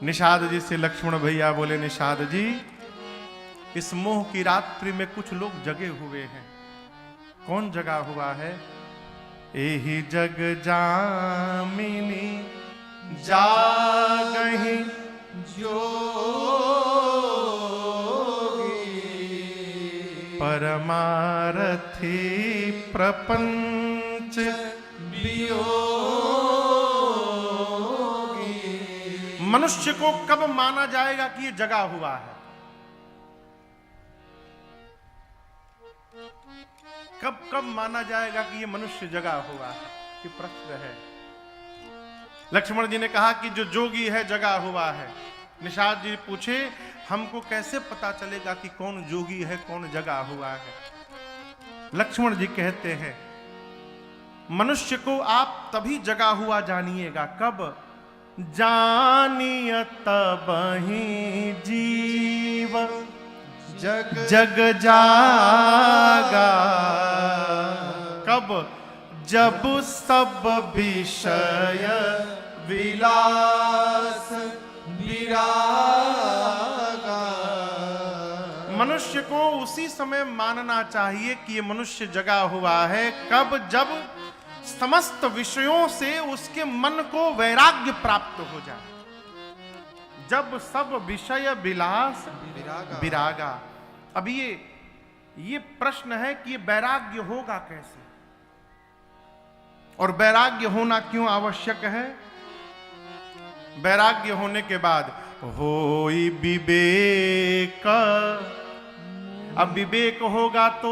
निषाद जी से लक्ष्मण भैया बोले, निषाद जी इस मोह की रात्रि में कुछ लोग जगे हुए हैं। कौन जगा हुआ है? एही जग जामिनी जागहि जोगी, परमारथी प्रपंच वियोगी। मनुष्य को कब माना जाएगा कि ये जगा हुआ है? कब कब माना जाएगा कि ये मनुष्य जगा हुआ है? ये प्रश्न है। लक्ष्मण जी ने कहा कि जो जोगी है जगा हुआ है। निषाद जी पूछे, हमको कैसे पता चलेगा कि कौन जोगी है कौन जगा हुआ है? लक्ष्मण जी कहते हैं, मनुष्य को आप तभी जगा हुआ जानिएगा। कब? जानिय तबहि जीव जग जागा। कब? जब सब विषय विलास विरागा। मनुष्य को उसी समय मानना चाहिए कि ये मनुष्य जगा हुआ है। कब? जब समस्त विषयों से उसके मन को वैराग्य प्राप्त हो जाए। जब सब विषय विलास विरागा। अब ये प्रश्न है कि ये वैराग्य होगा कैसे, और वैराग्य होना क्यों आवश्यक है? वैराग्य होने के बाद होई विवेक। अब विवेक होगा तो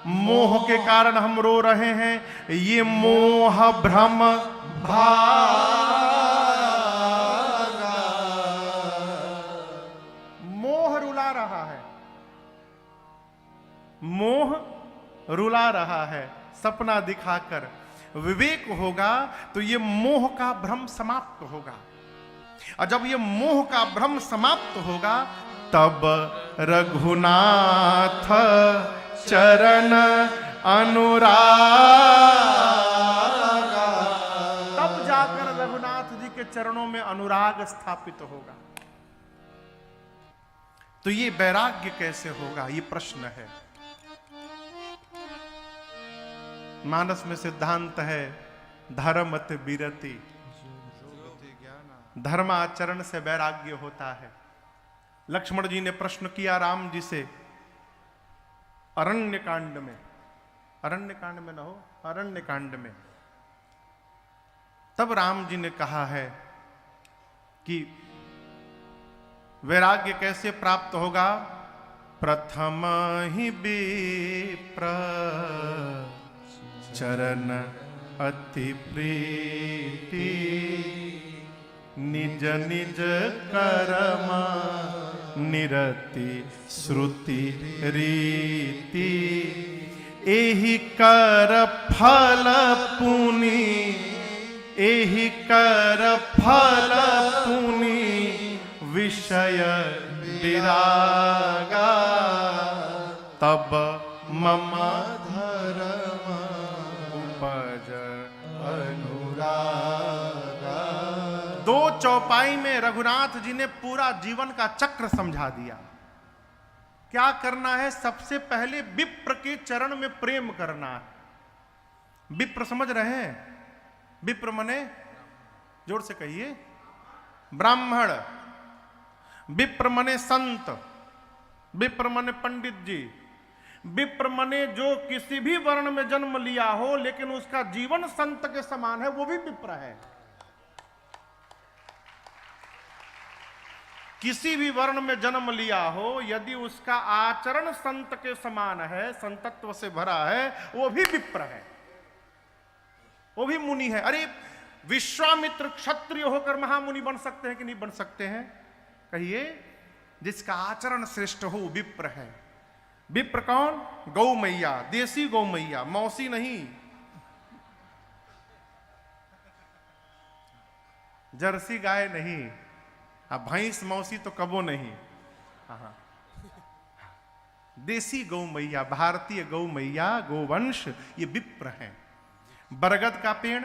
मोह के कारण हम रो रहे हैं, ये मोह भ्रम भागा। मोह रुला रहा है, मोह रुला रहा है सपना दिखाकर। विवेक होगा तो ये मोह का भ्रम समाप्त होगा, और जब ये मोह का भ्रम समाप्त होगा तब रघुनाथ चरण अनुराग। तब जाकर रघुनाथ जी के चरणों में अनुराग स्थापित होगा। तो ये वैराग्य कैसे होगा, ये प्रश्न है। मानस में सिद्धांत है धर्मत विरति। धर्माचरण से वैराग्य होता है। लक्ष्मण जी ने प्रश्न किया राम जी से अरण्य कांड में, अरण्य कांड में न हो, अरण्य कांड में। तब राम जी ने कहा है कि वैराग्य कैसे प्राप्त होगा? प्रथम ही विप्र चरण अति प्रीति, निज निज कर्म निरति श्रुति रीति, एहि कर फल पुनि, एहि कर फल पुनि विषय विरागा। तब मम धर्म उपज अनुरागा। दो चौपाई में रघुनाथ जी ने पूरा जीवन का चक्र समझा दिया। क्या करना है? सबसे पहले विप्र के चरण में प्रेम करना है। विप्र समझ रहे हैं? विप्र मने, जोर से कहिए, ब्राह्मण। विप्र मने संत, विप्र मने पंडित जी, विप्र मने जो किसी भी वर्ण में जन्म लिया हो लेकिन उसका जीवन संत के समान है, वो भी विप्र है। किसी भी वर्ण में जन्म लिया हो, यदि उसका आचरण संत के समान है, संतत्व से भरा है, वो भी विप्र है, वो भी मुनि है। अरे विश्वामित्र क्षत्रिय होकर महामुनि बन सकते हैं कि नहीं बन सकते हैं? कहिए। जिसका आचरण श्रेष्ठ हो विप्र है। विप्र कौन? गौ मैया, देसी गौ मैया, मौसी नहीं, जर्सी गाय नहीं। अब भैंस मौसी तो कबो नहीं। हाँ, देसी गौ मैया, भारतीय गौ मैया, गोवंश, ये विप्र हैं। बरगद का पेड़,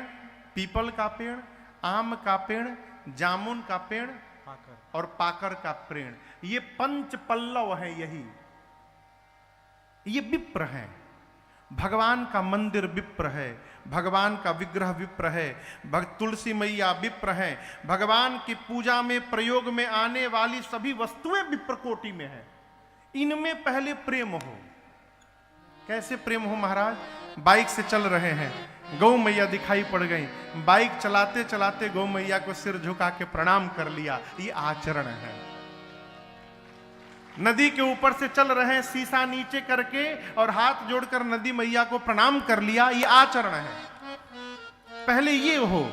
पीपल का पेड़, आम का पेड़, जामुन का पेड़, और पाकर का प्रेम, ये पंच पल्लव है। यही ये विप्र है। भगवान का मंदिर विप्र है, भगवान का विग्रह विप्र है, तुलसी मैया विप्र है, भगवान की पूजा में प्रयोग में आने वाली सभी वस्तुएं विप्र कोटि में है। इनमें पहले प्रेम हो। कैसे प्रेम हो महाराज? बाइक से चल रहे हैं, गौ मैया दिखाई पड़ गई, बाइक चलाते चलाते गौ मैया को सिर झुका के प्रणाम कर लिया, ये आचरण है। नदी के ऊपर से चल रहे हैं, शीशा नीचे करके और हाथ जोड़कर नदी मैया को प्रणाम कर लिया, ये आचरण है। पहले ये हो,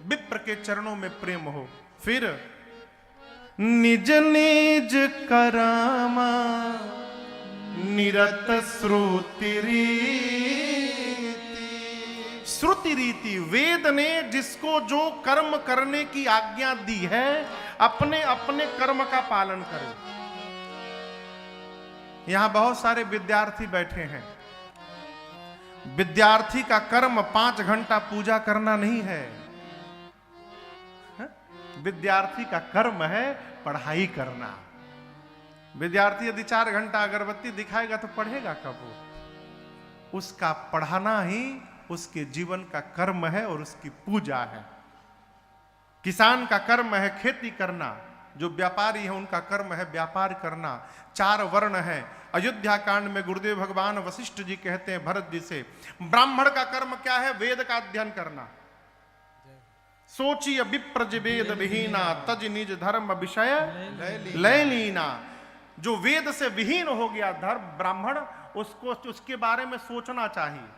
विप्र के चरणों में प्रेम हो। फिर निज निज करामा निरत श्रुति रीति। श्रुति रीति, वेद ने जिसको जो कर्म करने की आज्ञा दी है, अपने अपने कर्म का पालन करें। यहां बहुत सारे विद्यार्थी बैठे हैं। विद्यार्थी का कर्म 5 घंटा पूजा करना नहीं है। विद्यार्थी का कर्म है पढ़ाई करना। विद्यार्थी यदि 4 घंटा अगरबत्ती दिखाएगा तो पढ़ेगा कब वो? उसका पढ़ाना ही उसके जीवन का कर्म है और उसकी पूजा है। किसान का कर्म है खेती करना, जो व्यापारी है उनका कर्म है व्यापार करना। 4 वर्ण है। अयोध्या कांड में गुरुदेव भगवान वशिष्ठ जी कहते हैं भरत जी से, ब्राह्मण का कर्म क्या है? वेद का अध्ययन करना। सोचिए विप्रज वेद विहीना तज निज धर्म विषय लय लीना। जो वेद से विहीन हो गया धर्म ब्राह्मण, उसको उसके बारे में सोचना चाहिए,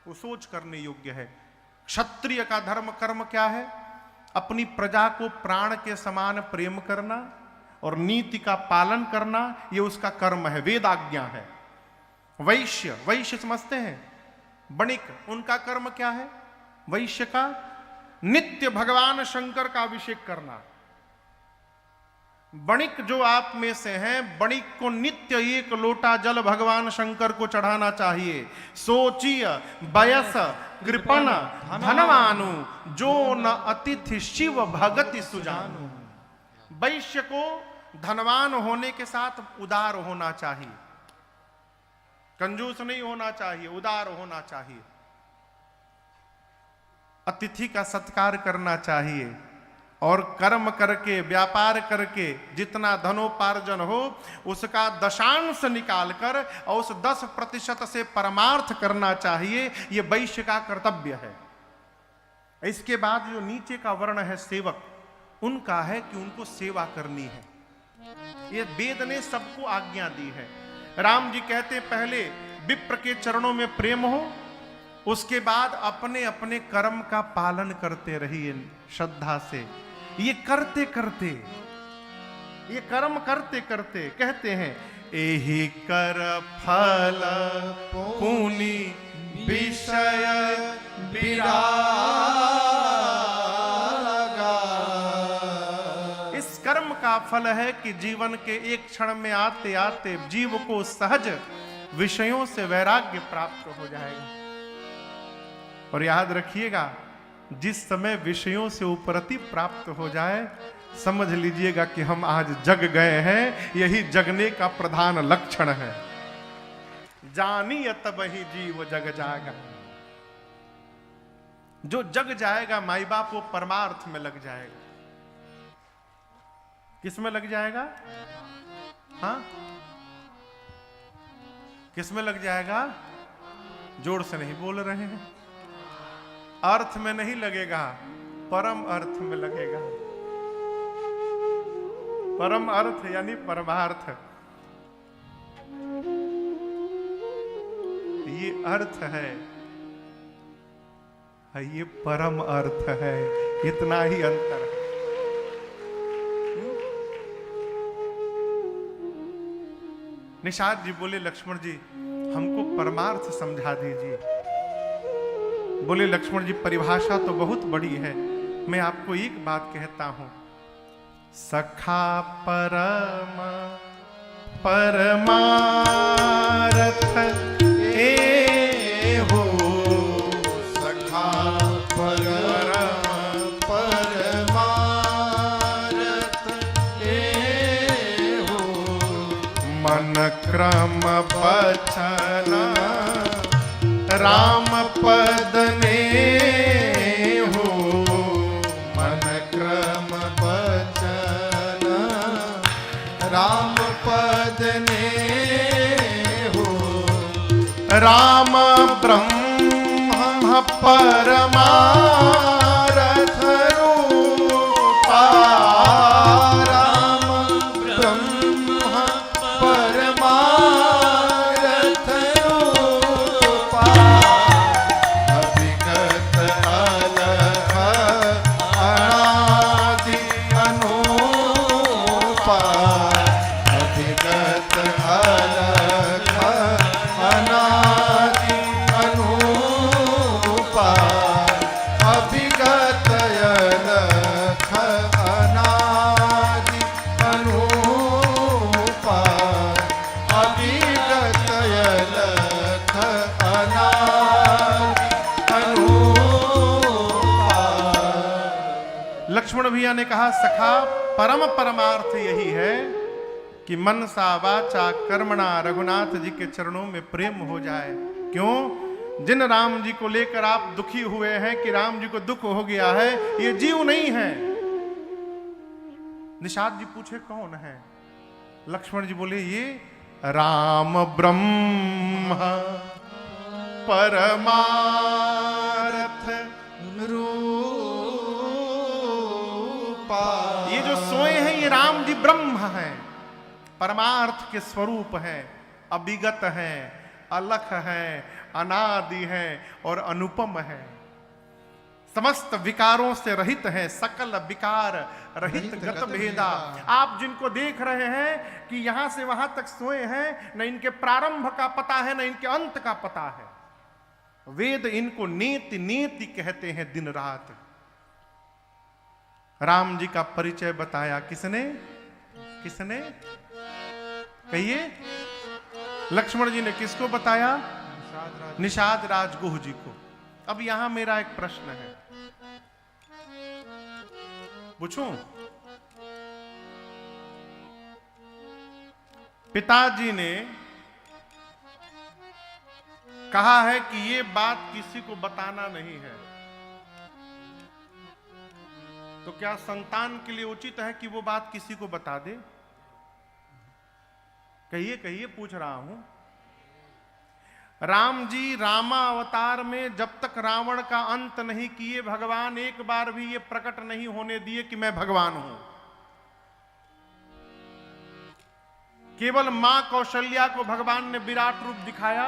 वो सोच करने योग्य है। क्षत्रिय का धर्म कर्म क्या है? अपनी प्रजा को प्राण के समान प्रेम करना और नीति का पालन करना, ये उसका कर्म है, वेदाज्ञा है। वैश्य, वैश्य समझते हैं? वणिक, उनका कर्म क्या है? वैश्य का नित्य भगवान शंकर का अभिषेक करना। वणिक जो आप में से हैं, वणिक को नित्य 1 लोटा जल भगवान शंकर को चढ़ाना चाहिए। सोचिय बयस कृपण धनवानु जो न अतिथि शिव भगति सुजानु। वैश्य को धनवान होने के साथ उदार होना चाहिए, कंजूस नहीं होना चाहिए, उदार होना चाहिए। अतिथि का सत्कार करना चाहिए और कर्म करके व्यापार करके जितना धनोपार्जन हो उसका दशांश निकालकर और उस 10% से परमार्थ करना चाहिए। यह वैश्य का कर्तव्य है। इसके बाद जो नीचे का वर्ण है सेवक, उनका है कि उनको सेवा करनी है। ये वेद ने सबको आज्ञा दी है। राम जी कहते पहले विप्र के चरणों में प्रेम हो, उसके बाद अपने अपने कर्म का पालन करते रहिए श्रद्धा से। ये करते करते, ये कर्म करते करते कहते हैं एहि कर फल पुनि विषय विरागा। इस कर्म का फल है कि जीवन के एक क्षण में आते आते जीव को सहज विषयों से वैराग्य प्राप्त हो जाएगा। और याद रखिएगा, जिस समय विषयों से उपरति प्राप्त हो जाए, समझ लीजिएगा कि हम आज जग गए हैं। यही जगने का प्रधान लक्षण है। जानिए तब ही जीव जग जाएगा। जो जग जाएगा माई बाप, वो परमार्थ में लग जाएगा। किस में लग जाएगा? हाँ, किस में लग जाएगा? जोर से नहीं बोल रहे हैं। अर्थ में नहीं लगेगा, परम अर्थ में लगेगा। परम अर्थ यानी परमार्थ। ये अर्थ है, ये परम अर्थ है। इतना ही अंतर है। निषाद जी बोले लक्ष्मण जी हमको परमार्थ समझा दीजिए। बोले लक्ष्मण जी परिभाषा तो बहुत बड़ी है, मैं आपको एक बात कहता हूं। सखा परम परमार्थ ए हो। सखा परम परमार्थ क्रम बचन राम पद ने हो, मन क्रम बचन राम पद ने हो, राम ब्रह्म परमारथ रूपा, राम ब्रह्म परमारथ रूपा, अभिगत अलख अनादि अनूपा, अभिगत अलख अनादि अनूपा, अभिगत अलख अनादि अनूपा, अभिगत अलख अनादि अनूपा। लक्ष्मण भैया ने कहा सखा परम परमार्थ यही है कि मनसा वाचा कर्मणा रघुनाथ जी के चरणों में प्रेम हो जाए। क्यों? जिन राम जी को लेकर आप दुखी हुए हैं कि राम जी को दुख हो गया है, ये जीव नहीं है। निषाद जी पूछे कौन है? लक्ष्मण जी बोले ये राम ब्रह्म परमारथ रूपा, ये जो सोए हैं ये राम जी ब्रह्म हैं, परमार्थ के स्वरूप हैं, अभिगत हैं, अलख हैं, अनादि हैं और अनुपम हैं। समस्त विकारों से रहित हैं, सकल विकार रहित गत भेदा। आप जिनको देख रहे हैं कि यहां से वहां तक सोए हैं, न इनके प्रारंभ का पता है न इनके अंत का पता है। वेद इनको नेति नेति कहते हैं दिन रात। राम जी का परिचय बताया किसने? किसने? कहिए। लक्ष्मण जी ने किसको बताया? निषाद राजगुह जी को। अब यहां मेरा एक प्रश्न है, पूछूं? पिताजी ने कहा है कि ये बात किसी को बताना नहीं है, तो क्या संतान के लिए उचित है कि वो बात किसी को बता दे? कहिए कहिए, पूछ रहा हूं। राम जी रामा अवतार में जब तक रावण का अंत नहीं किए, भगवान एक बार भी ये प्रकट नहीं होने दिए कि मैं भगवान हूं। केवल मां कौशल्या को भगवान ने विराट रूप दिखाया,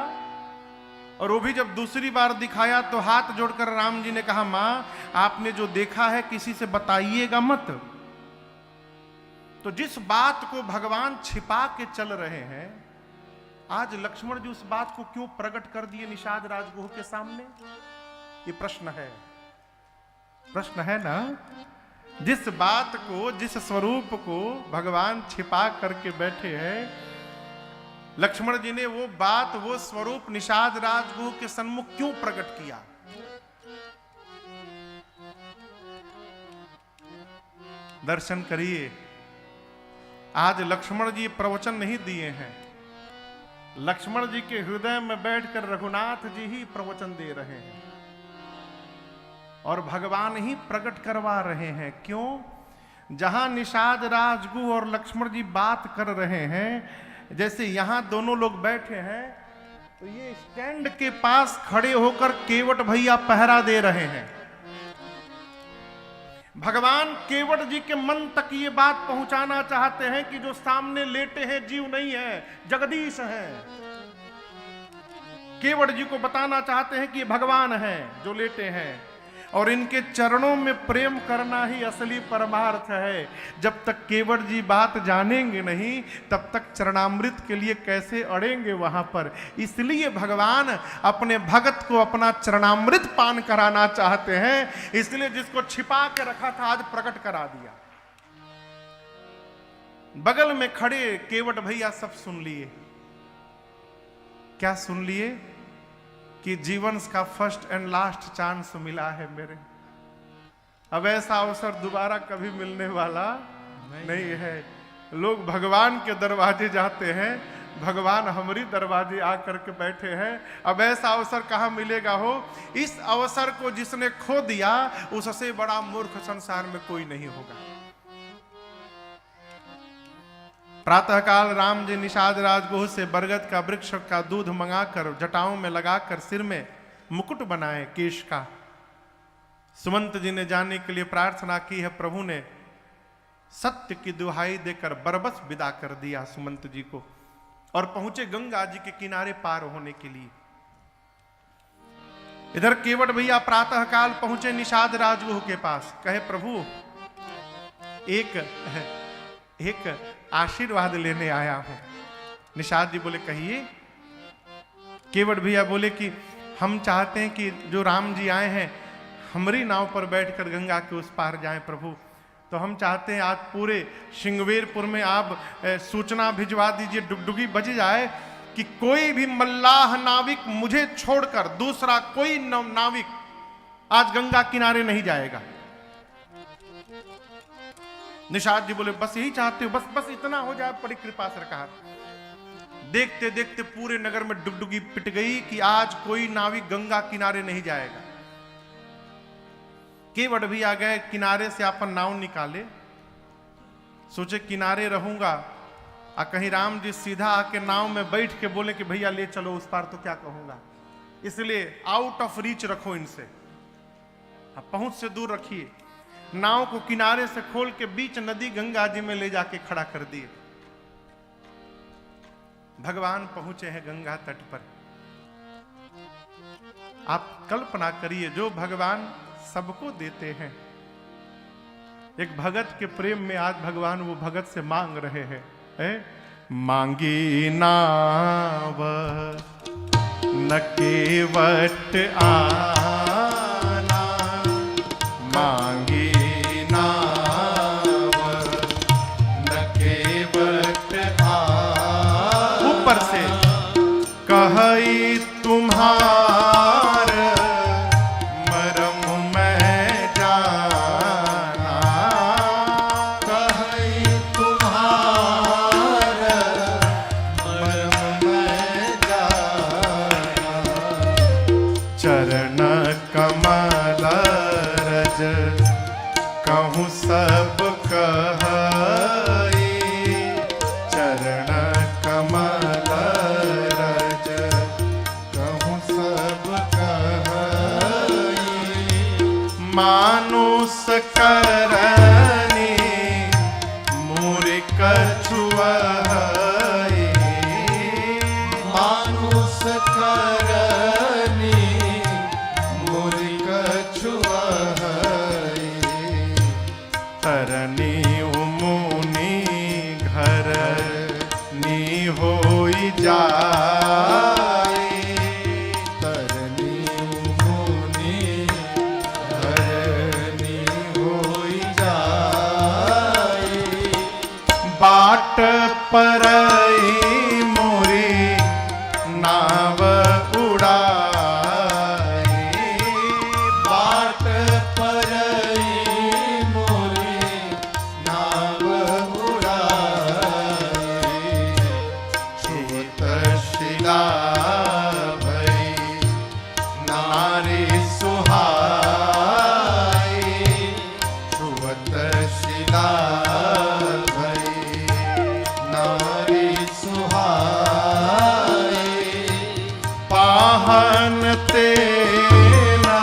और वो भी जब दूसरी बार दिखाया तो हाथ जोड़कर राम जी ने कहा मां आपने जो देखा है किसी से बताइएगा मत। तो जिस बात को भगवान छिपा के चल रहे हैं, आज लक्ष्मण जी उस बात को क्यों प्रकट कर दिए निषाद राजगुह के सामने? ये प्रश्न है, प्रश्न है ना। जिस बात को, जिस स्वरूप को भगवान छिपा करके बैठे हैं, लक्ष्मण जी ने वो बात, वो स्वरूप निषाद राजगुह के सन्मुख क्यों प्रकट किया? दर्शन करिए। आज लक्ष्मण जी प्रवचन नहीं दिए हैं, लक्ष्मण जी के हृदय में बैठकर रघुनाथ जी ही प्रवचन दे रहे हैं और भगवान ही प्रकट करवा रहे हैं। क्यों? जहां निषाद राजगुह और लक्ष्मण जी बात कर रहे हैं, जैसे यहां दोनों लोग बैठे हैं, तो ये स्टैंड के पास खड़े होकर केवट भैया पहरा दे रहे हैं। भगवान केवट जी के मन तक ये बात पहुंचाना चाहते हैं कि जो सामने लेटे हैं जीव नहीं है, जगदीश है। केवट जी को बताना चाहते हैं कि ये भगवान है जो लेटे हैं, और इनके चरणों में प्रेम करना ही असली परमार्थ है। जब तक केवट जी बात जानेंगे नहीं, तब तक चरणामृत के लिए कैसे अड़ेंगे वहां पर। इसलिए भगवान अपने भगत को अपना चरणामृत पान कराना चाहते हैं। इसलिए जिसको छिपा के रखा था आज प्रकट करा दिया। बगल में खड़े केवट भैया सब सुन लिए। क्या सुन लिए? कि जीवन का फर्स्ट एंड लास्ट चांस मिला है मेरे, अब ऐसा अवसर दोबारा कभी मिलने वाला नहीं है। लोग भगवान के दरवाजे जाते हैं, भगवान हमारी दरवाजे आकर के बैठे हैं। अब ऐसा अवसर कहाँ मिलेगा हो। इस अवसर को जिसने खो दिया उससे बड़ा मूर्ख संसार में कोई नहीं होगा। प्रातःकाल राम जी निषाद राजगुह से बरगद का वृक्ष का दूध मंगाकर जटाओं में लगाकर सिर में मुकुट बनाए केश का। सुमंत जी ने जाने के लिए प्रार्थना की है, प्रभु ने सत्य की दुहाई देकर बरबस विदा कर दिया सुमंत जी को और पहुंचे गंगा जी के किनारे पार होने के लिए। इधर केवट भैया प्रातःकाल पहुंचे निषाद राजगुह के पास, कहे प्रभु एक आशीर्वाद लेने आया हूं। निषाद जी बोले कहिए। केवट भैया बोले कि हम चाहते हैं कि जो राम जी आए हैं हमारी नाव पर बैठकर गंगा के उस पार जाएं प्रभु। तो हम चाहते हैं आज पूरे श्रृंगवेरपुर में आप सूचना भिजवा दीजिए, डुगडुगी बज जाए कि कोई भी मल्लाह नाविक मुझे छोड़कर दूसरा कोई नाविक आज गंगा किनारे नहीं जाएगा। निषाद जी बोले बस यही चाहते हो, बस इतना हो जाए, बड़ी कृपा सरकार। देखते देखते पूरे नगर में डुगडुगी पिट गई कि आज कोई नाविक गंगा किनारे नहीं जाएगा। केवट भी आ गए, किनारे से अपन नाव निकाले, सोचे किनारे रहूंगा और कहीं राम जी सीधा आके नाव में बैठ के बोले कि भैया ले चलो उस पार, तो क्या कहूंगा। इसलिए आउट ऑफ रीच रखो इनसे, अब पहुंच से दूर रखिए। नाव को किनारे से खोल के बीच नदी गंगा जी में ले जाके खड़ा कर दिए। भगवान पहुंचे हैं गंगा तट पर। आप कल्पना करिए, जो भगवान सबको देते हैं, एक भगत के प्रेम में आज भगवान वो भगत से मांग रहे हैं, मांगी नाव न केवट आना, मांगी नाव न केवट आना, ऊपर से कही तुम्हार मरम में जाना, कहीं तुम्हार मरम में जाना, चरण कमल रज कहूँ सब कही, चरण कमल रज कहूँ सब कही, मानुष करनी मोरे कछुआई, मानुष करनी मुरी कछुआई, तरनी उमुनी घर नी होई जाई, तरनी मुनि धरनी होई जाई, बाट परई मोरी नाव उड़ाई, बाट परई मोरी नाव उड़ाई, छूत शिला भई नारी सुहाई, छुअत शिला भई नारी सुहाई, पाहन तेना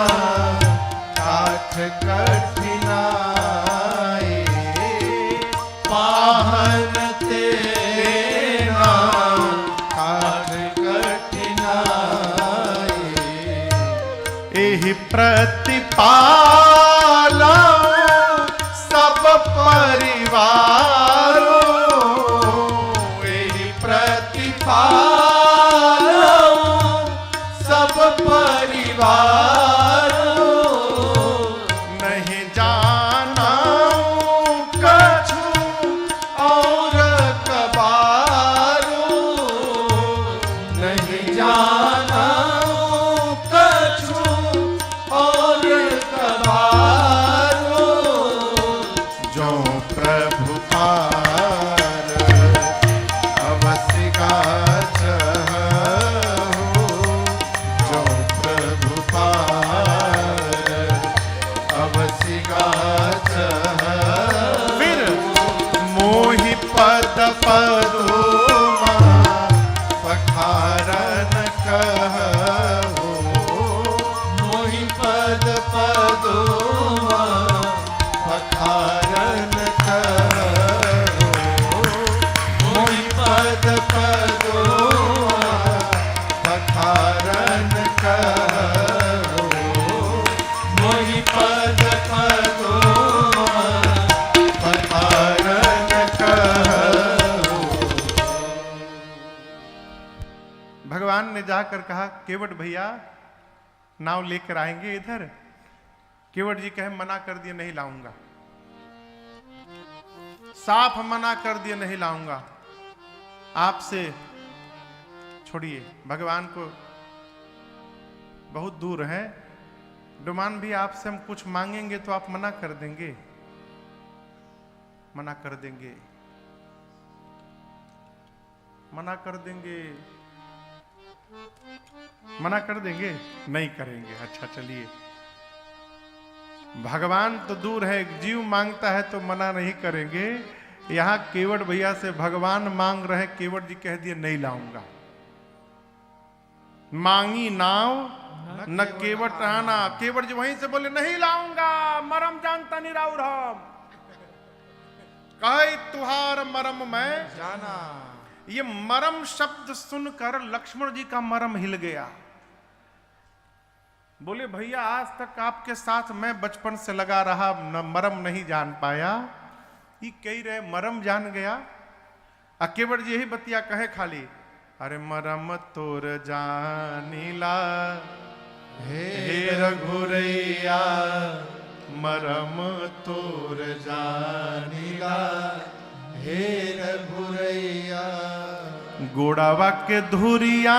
काठ कठिनाई, पाहन तेना काठ कठिनाई, एहि प्रतिपाला सब परिवारो, एहि प्रतिपाला सब परिवार, नहीं जाना कछु और कबारो, नहीं जाना कछु और कबारो, जो प्रभु पार अवसिका पदुमा पखारन कहु मोहि पद पदुमा पखारन कहु मोहि पद पदुमा पखारन कहु मोहि पद पदुमा पखारन कहु। भगवान ने जाकर कहा केवट भैया नाव लेकर आएंगे इधर। केवट जी कहे मना कर दिए नहीं लाऊंगा, साफ मना कर दिए नहीं लाऊंगा, आपसे छोड़िए। भगवान को बहुत दूर है डुमान भी, आपसे हम कुछ मांगेंगे तो आप मना कर देंगे, मना कर देंगे, मना कर देंगे, मना कर देंगे, नहीं करेंगे। अच्छा चलिए, भगवान तो दूर है, जीव मांगता है तो मना नहीं करेंगे। यहां केवट भैया से भगवान मांग रहे, केवट जी कह दिए नहीं लाऊंगा। मांगी नाव न केवट आना। केवट जी वहीं से बोले नहीं लाऊंगा, मरम जानता नहीं राउर हम। कहे तुहार मरम मैं जाना। ये मरम शब्द सुनकर लक्ष्मण जी का मरम हिल गया। बोले भैया आज तक आपके साथ मैं बचपन से लगा रहा, न मरम नहीं जान पाया, ये कही रहे मरम जान गया। केवट जी यही बतिया कहे खाली, अरे मरम तोर जानीला हे रघुरैया, मरम तोर जानीला हे रघुरैया। गोड़ावा के धुरिया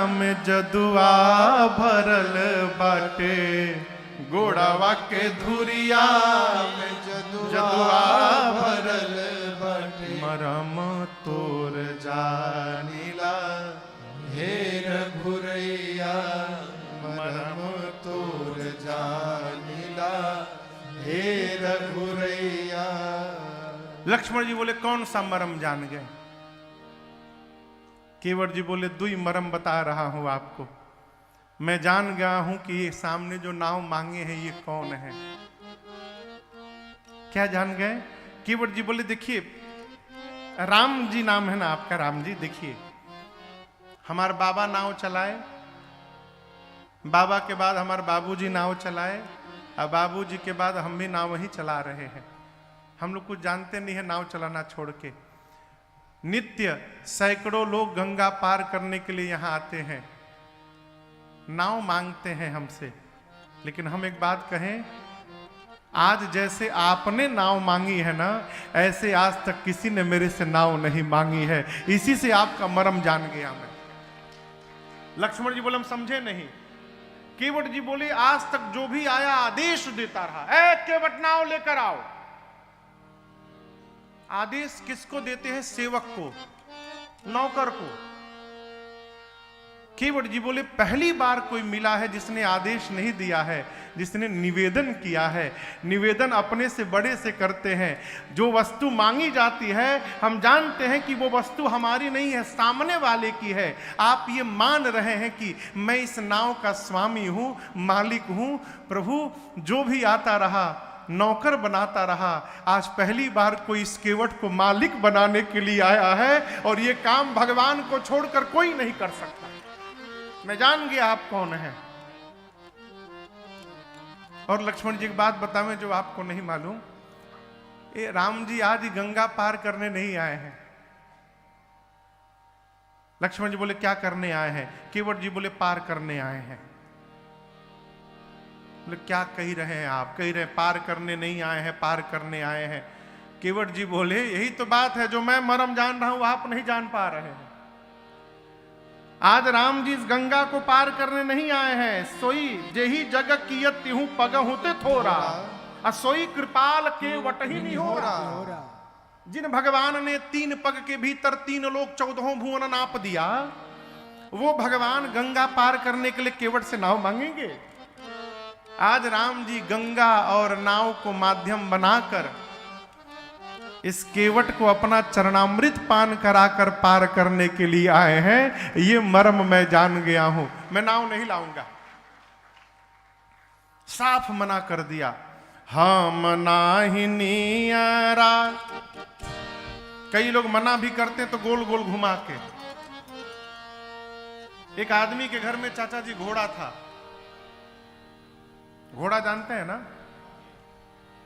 में जदुआ भरल बाटे, गोड़ावा के धुरिया में जदुआ भरल बाटे, मरम तोर जानीला हे रघुरैया, मरम तोर जानीला हे रघुरैया। लक्ष्मण जी बोले कौन सा मरम जान गए? केवट जी बोले दुई मरम बता रहा हूं आपको। मैं जान गया हूं कि ये सामने जो नाव मांगे हैं ये कौन है। क्या जान गए? केवट जी बोले देखिए राम जी नाम है ना आपका, राम जी देखिए हमारे बाबा नाव चलाए, बाबा के बाद हमारे बाबूजी नाव चलाए, और बाबूजी के बाद हम भी नाव ही चला रहे हैं। हम लोग कुछ जानते नहीं है नाव चलाना छोड़ के। नित्य सैकड़ों लोग गंगा पार करने के लिए यहां आते हैं, नाव मांगते हैं हमसे। लेकिन हम एक बात कहें, आज जैसे आपने नाव मांगी है ना, ऐसे आज तक किसी ने मेरे से नाव नहीं मांगी है। इसी से आपका मरम जान गया मैं। लक्ष्मण जी बोले हम समझे नहीं। केवट जी बोले आज तक जो भी आया आदेश देता रहा, ए केवट नाव लेकर आओ। आदेश किसको देते हैं? सेवक को, नौकर को। केवट जी बोले पहली बार कोई मिला है जिसने आदेश नहीं दिया है, जिसने निवेदन किया है। निवेदन अपने से बड़े से करते हैं। जो वस्तु मांगी जाती है हम जानते हैं कि वो वस्तु हमारी नहीं है, सामने वाले की है। आप ये मान रहे हैं कि मैं इस नाव का स्वामी हूं, मालिक हूं। प्रभु जो भी आता रहा नौकर बनाता रहा, आज पहली बार कोई इस केवट को मालिक बनाने के लिए आया है, और ये काम भगवान को छोड़कर कोई नहीं कर सकता। मैं जान गया आप कौन हैं। और लक्ष्मण जी की बात बतावें जो आपको नहीं मालूम, ये राम जी आज गंगा पार करने नहीं आए हैं। लक्ष्मण जी बोले क्या करने आए हैं? केवट जी बोले पार करने आए हैं। बोले क्या कही रहे हैं आप? कही रहे पार करने नहीं आए हैं, पार करने आए हैं। केवट जी बोले यही तो बात है, जो मैं मरम जान रहा हूं आप नहीं जान पा रहे हैं। आज राम जी इस गंगा को पार करने नहीं आए हैं। सोई जेही जग कियत तिहु पग होते थोरा, असोई कृपाल के वट ही नहीं हो रहा। जिन भगवान ने 3 पग के भीतर 3 लोग 14 भुवन नाप दिया, वो भगवान गंगा पार करने के लिए केवट से नाव मांगेंगे? आज राम जी गंगा और नाव को माध्यम बनाकर इस केवट को अपना चरणामृत पान कराकर पार करने के लिए आए हैं, ये मर्म मैं जान गया हूं, मैं नाव नहीं लाऊंगा। साफ मना कर दिया, हम नाही नियरा। कई लोग मना भी करते हैं तो गोल गोल घुमा के। एक आदमी के घर में चाचा जी घोड़ा था, घोड़ा जानते हैं ना,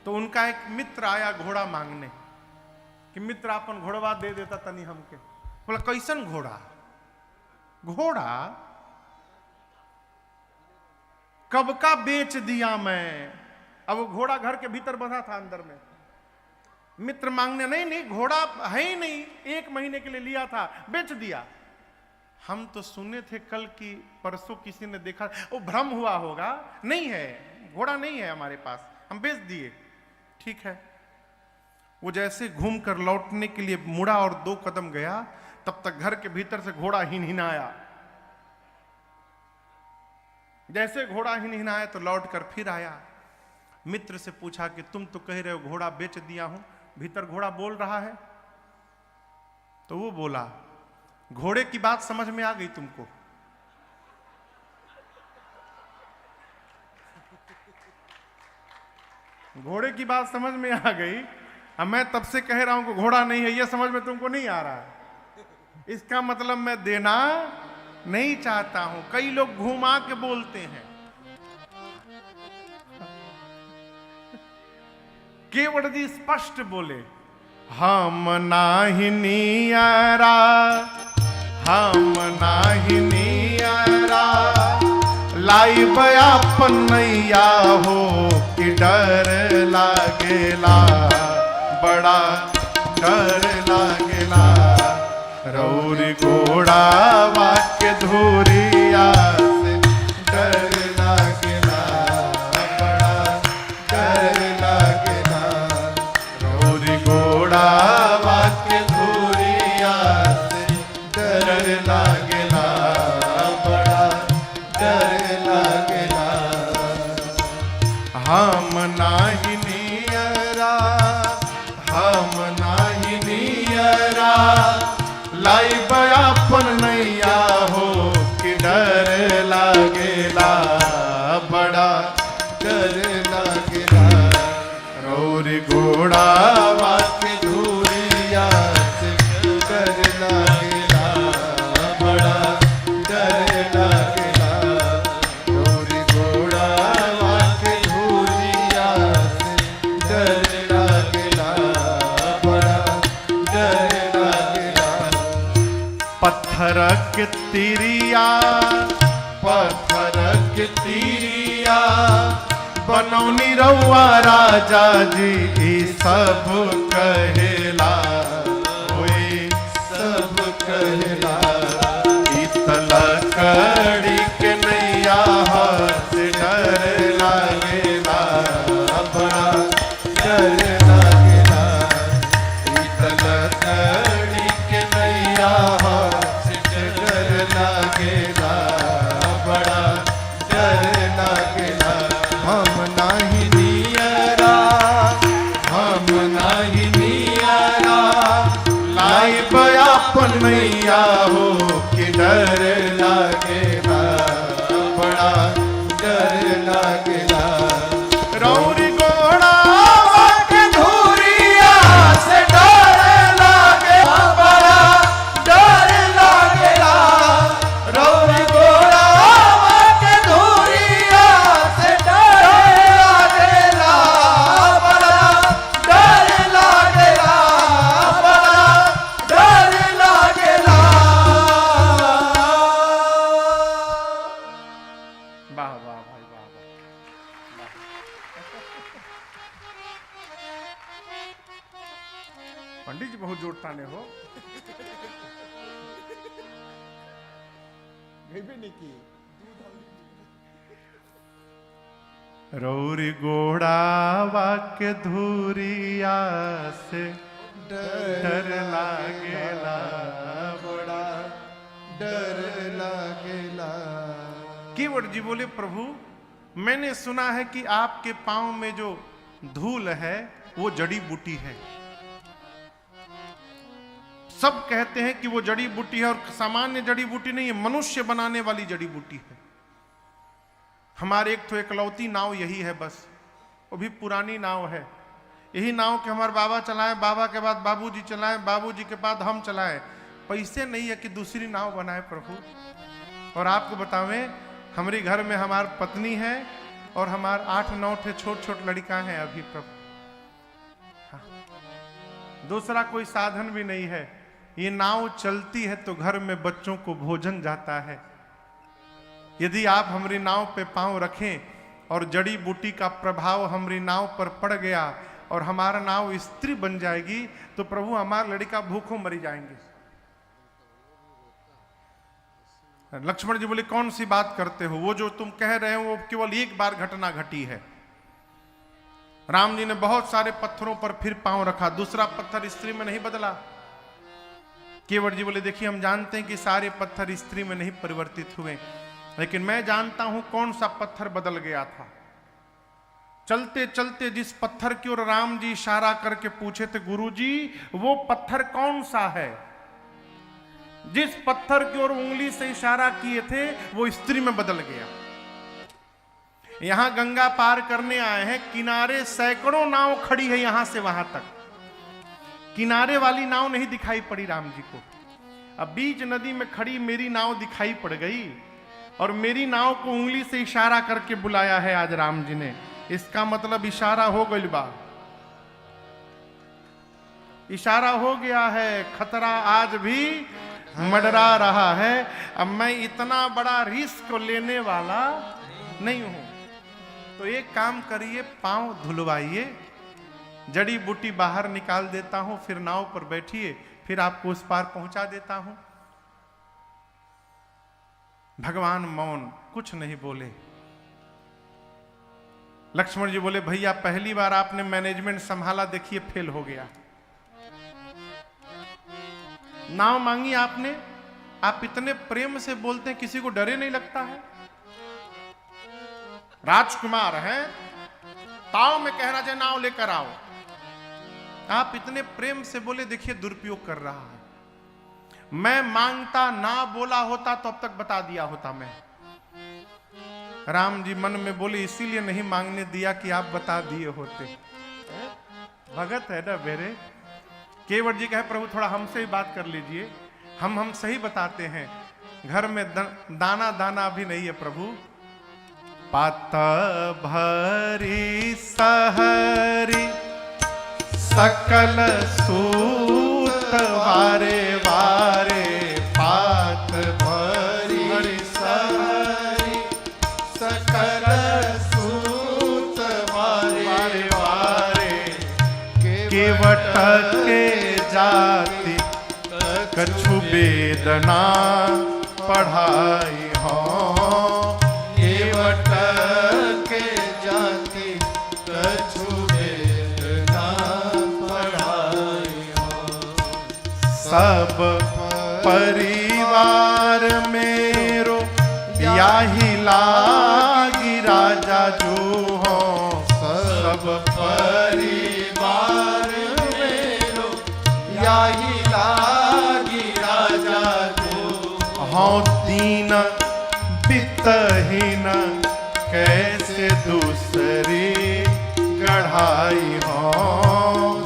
तो उनका एक मित्र आया घोड़ा मांगने कि मित्र अपन घोड़वा दे देता तनी हमके। बोला कैसन घोड़ा? घोड़ा कब का बेच दिया मैं। अब वो घोड़ा घर के भीतर बंधा था अंदर में। मित्र मांगने, नहीं नहीं घोड़ा है ही नहीं, 1 महीने के लिए लिया था, बेच दिया। हम तो सुने थे कल की परसों किसी ने देखा, वो भ्रम हुआ होगा, नहीं है घोड़ा, नहीं है हमारे पास, हम बेच दिए। ठीक है। वो जैसे घूम कर लौटने के लिए मुड़ा और 2 कदम गया, तब तक घर के भीतर से घोड़ा हिनहिनाया। जैसे घोड़ा हिनहिनाया तो लौट कर फिर आया। मित्र से पूछा कि तुम तो कह रहे हो घोड़ा बेच दिया हूं, भीतर घोड़ा बोल रहा है? तो वो बोला, घोड़े की बात समझ में आ गई तुमको? घोड़े की बात समझ में आ गई। अब मैं तब से कह रहा हूं कि घोड़ा नहीं है, यह समझ में तुमको नहीं आ रहा है। इसका मतलब मैं देना नहीं चाहता हूं। कई लोग घुमा के बोलते हैं। केवट जी स्पष्ट बोले, हम नाही नियरा, हम नाही नियरा, लाई बयापन नैया हो कि डर लागेला, बड़ा डर लागेला। रौरी घोड़ा वाक्य धूरिया से डर लागेला, बड़ा डर लागेला। रौरी घोड़ा वाक्य धूरिया से डर लागेला, बड़ा डर लागेला। हम नाही नियरा, हम नाही नियरा, लाई बयापन नैया हो कि डर लागेला, बड़ा डर लागेला। रौरी घोड़ा वाक्य धूरिया से डर लागेला, बड़ा डर लागेला। रौरी घोड़ा वाक्य धूरिया से डर लागेला, बड़ा डर लागेला। पत्थर के तिरिया, पत्थर के तिरिया, बनौनी रउआ राजा जी, ई सब कहेला, ओए सब कहेला। इतल कड़ी के नैया से डर लागेला, बड़ा डर लागेला। इतल कड़ी के नैया से डर लागेला, बड़ा डर लागेला। हम नाही नियरा, हम नाही नियरा, लाई बयापन नैया हो कि डर लागेला, बड़ा डर लागेला। रौरी घोड़ा वाक्य धूरिया से डर लागेला, बड़ा डर लागेला। रौरी घोड़ा वाक्य धूरिया से डर लागेला, बड़ा डर लागेला, बड़ा डर लागेला। वाह वाह भाई वाह वाह। पंडित जी बहुत जोर ताने हो, भी नहीं की। रौरी घोड़ा वाक्य धूरिया से डर लागेला, बड़ा डर लागेला। केवट जी बोले, प्रभु मैंने सुना है कि आपके पांव में जो धूल है वो जड़ी बूटी है, सब कहते हैं कि वो जड़ी बूटी है, और सामान्य जड़ी बूटी नहीं है, मनुष्य बनाने वाली जड़ी बूटी है। हमारे एक तो एकलौती नाव यही है बस, वो भी पुरानी नाव है। यही नाव के हमारे बाबा चलाए, बाबा के बाद बाबूजी चलाए, बाबूजी के बाद हम चलाए। पैसे नहीं है कि दूसरी नाव बनाए प्रभु। और आपको बतावें, हमारे घर में हमारी पत्नी है और हमारे 8-9 छोट छोट लड़का हैं अभी प्रभु। हाँ। दूसरा कोई साधन भी नहीं है। ये नाव चलती है तो घर में बच्चों को भोजन जाता है। यदि आप हमारी नाव पे पांव रखें और जड़ी बूटी का प्रभाव हमारी नाव पर पड़ गया और हमारा नाव स्त्री बन जाएगी, तो प्रभु हमारा लड़का भूखों मरी जाएंगे। लक्ष्मण जी बोले, कौन सी बात करते हो? वो जो तुम कह रहे हो वो केवल एक बार घटना घटी है। राम जी ने बहुत सारे पत्थरों पर फिर पांव रखा, दूसरा पत्थर स्त्री में नहीं बदला। केवट जी बोले, देखिए हम जानते हैं कि सारे पत्थर स्त्री में नहीं परिवर्तित हुए, लेकिन मैं जानता हूं कौन सा पत्थर बदल गया था। चलते चलते जिस पत्थर की ओर राम जी इशारा करके पूछे थे, गुरुजी वो पत्थर कौन सा है? जिस पत्थर की ओर उंगली से इशारा किए थे वो स्त्री में बदल गया। यहां गंगा पार करने आए हैं, किनारे सैकड़ों नाव खड़ी है, यहां से वहां तक किनारे वाली नाव नहीं दिखाई पड़ी राम जी को। अब बीच नदी में खड़ी मेरी नाव दिखाई पड़ गई, और मेरी नाव को उंगली से इशारा करके बुलाया है आज राम जी ने। इसका मतलब इशारा हो गई बा, इशारा हो गया है। खतरा आज भी मंडरा रहा है। अब मैं इतना बड़ा रिस्क लेने वाला नहीं हूं। तो एक काम करिए, पांव धुलवाइए, जड़ी बूटी बाहर निकाल देता हूं, फिर नाव पर बैठिए, फिर आपको उस पार पहुंचा देता हूं। भगवान मौन, कुछ नहीं बोले। लक्ष्मण जी बोले, भैया पहली बार आपने मैनेजमेंट संभाला, देखिए फेल हो गया। नाव मांगी आपने, आप इतने प्रेम से बोलते हैं, किसी को डरे नहीं लगता है? राजकुमार हैं, ताव में कह रहा है नाव लेकर आओ, आप इतने प्रेम से बोले, देखिए दुरुपयोग कर रहा है। मैं मांगता ना बोला होता तो अब तक बता दिया होता मैं। राम जी मन में बोले, इसीलिए नहीं मांगने दिया कि आप बता दिए होते। भगत है ना मेरे। केवट जी कहे, प्रभु थोड़ा हमसे ही बात कर लीजिए, हम सही बताते हैं। घर में दाना दाना भी नहीं है प्रभु। पात भरी सहरी सकल सूत वारे वारे, पात भरी सहरी सकल सूत वारे वारे, केवट के जाति कछु वेदना पढ़ाई हो। केवट के जाति कछु वेदना पढ़ाई हो। सब परिवार मेरो याही लागी राजा जो हो। सब परिवार मेरो याही लागी राजा जो हो। दीन बितहीन कैसे दूसरी गढ़ाई हो।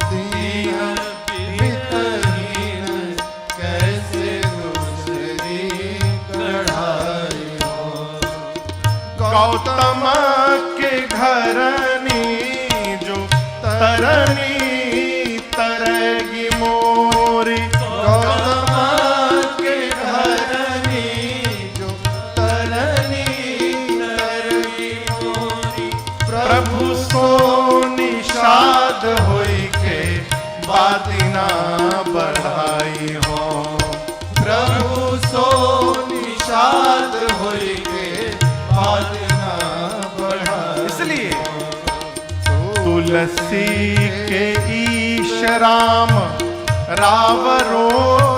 दीन बितहीन कैसे दूसरी गढ़ाई हो। गौतम के घरनी जो तरनी तरगी मोरी। गौतम के घरनी जो तरनी तरगी मोरी। प्रभु सो निषाद होई के बादिना बढ़ाई हो। प्रभु सो निषाद होई के बादिना बढ़ाई। इसलिए तुलसी के ईश राम रावरो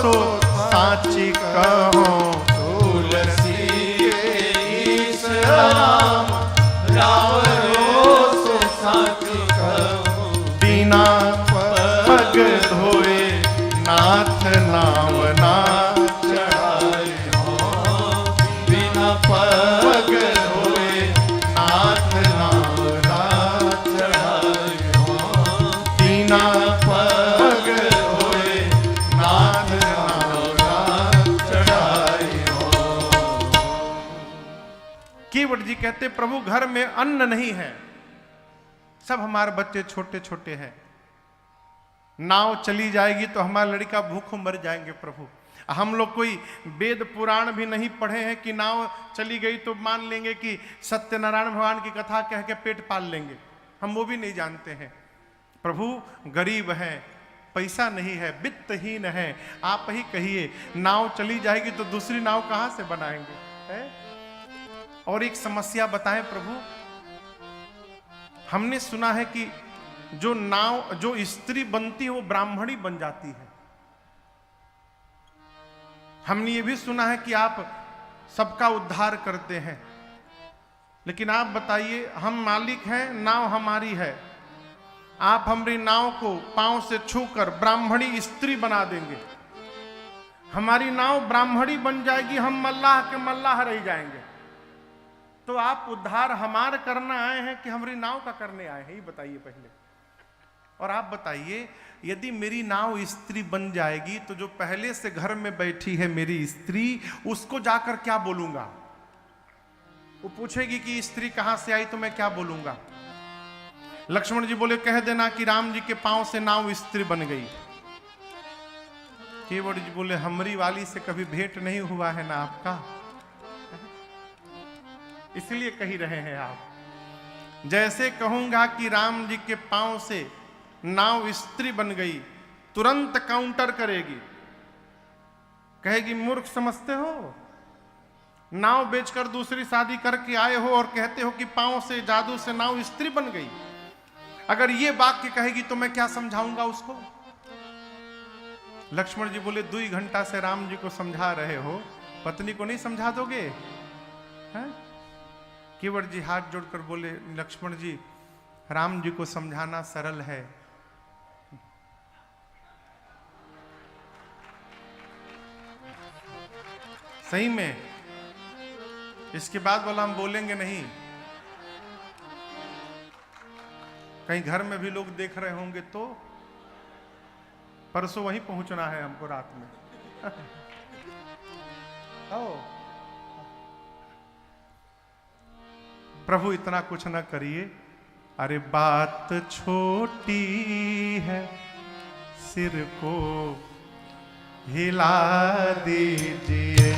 तो साची कहो। तुलसी के ईश राम रावरो तो साची कहो। बिना पग धोए नाथ नाम ना चढ़ाए हो बिना पग धोए नाथ नाम ना चढ़ाए हो दीना पग धोए नाथ नाम ना चढ़ाए हो। केवट जी कहते प्रभु घर में अन्न नहीं है, सब हमारे बच्चे छोटे छोटे हैं, नाव चली जाएगी तो हमारा लड़का भूखों मर जाएंगे प्रभु। हम लोग कोई वेद पुराण भी नहीं पढ़े हैं कि नाव चली गई तो मान लेंगे कि सत्यनारायण भगवान की कथा कह के पेट पाल लेंगे, हम वो भी नहीं जानते हैं। प्रभु गरीब हैं, पैसा नहीं है, वित्तहीन है, आप ही कहिए नाव चली जाएगी तो दूसरी नाव कहां से बनाएंगे है? और एक समस्या बताएं प्रभु, हमने सुना है कि जो स्त्री बनती है वो ब्राह्मणी बन जाती है। हमने ये भी सुना है कि आप सबका उद्धार करते हैं, लेकिन आप बताइए, हम मालिक हैं, नाव हमारी है, आप हमारी नाव को पांव से छूकर ब्राह्मणी स्त्री बना देंगे, हमारी नाव ब्राह्मणी बन जाएगी, हम मल्लाह के मल्लाह रह जाएंगे। तो आप उद्धार हमार करना आए हैं कि हमारी नाव का करने आए हैं, ये बताइए पहले। और आप बताइए, यदि मेरी नाव स्त्री बन जाएगी तो जो पहले से घर में बैठी है मेरी स्त्री, उसको जाकर क्या बोलूंगा? वो पूछेगी कि स्त्री कहां से आई, तो मैं क्या बोलूंगा? लक्ष्मण जी बोले कह देना कि राम जी के पांव से नाव स्त्री बन गई। केवट जी बोले हमरी वाली से कभी भेंट नहीं हुआ है ना आपका, इसलिए कही रहे हैं आप। जैसे कहूंगा कि राम जी के पांव से नाव स्त्री बन गई, तुरंत काउंटर करेगी, कहेगी मूर्ख समझते हो, नाव बेचकर दूसरी शादी करके आए हो और कहते हो कि पांव से जादू से नाव स्त्री बन गई। अगर ये वाक्य कहेगी तो मैं क्या समझाऊंगा उसको? लक्ष्मण जी बोले 2 घंटा से राम जी को समझा रहे हो, पत्नी को नहीं समझा दोगे? हैं? केवट जी हाथ जोड़कर बोले लक्ष्मण जी, राम जी को समझाना सरल है, सही में। इसके बाद वाला हम बोलेंगे नहीं, कहीं घर में भी लोग देख रहे होंगे तो परसों वहीं पहुंचना है हमको रात में। आओ प्रभु इतना कुछ ना करिए, अरे बात छोटी है सिर को हिला दीजिए,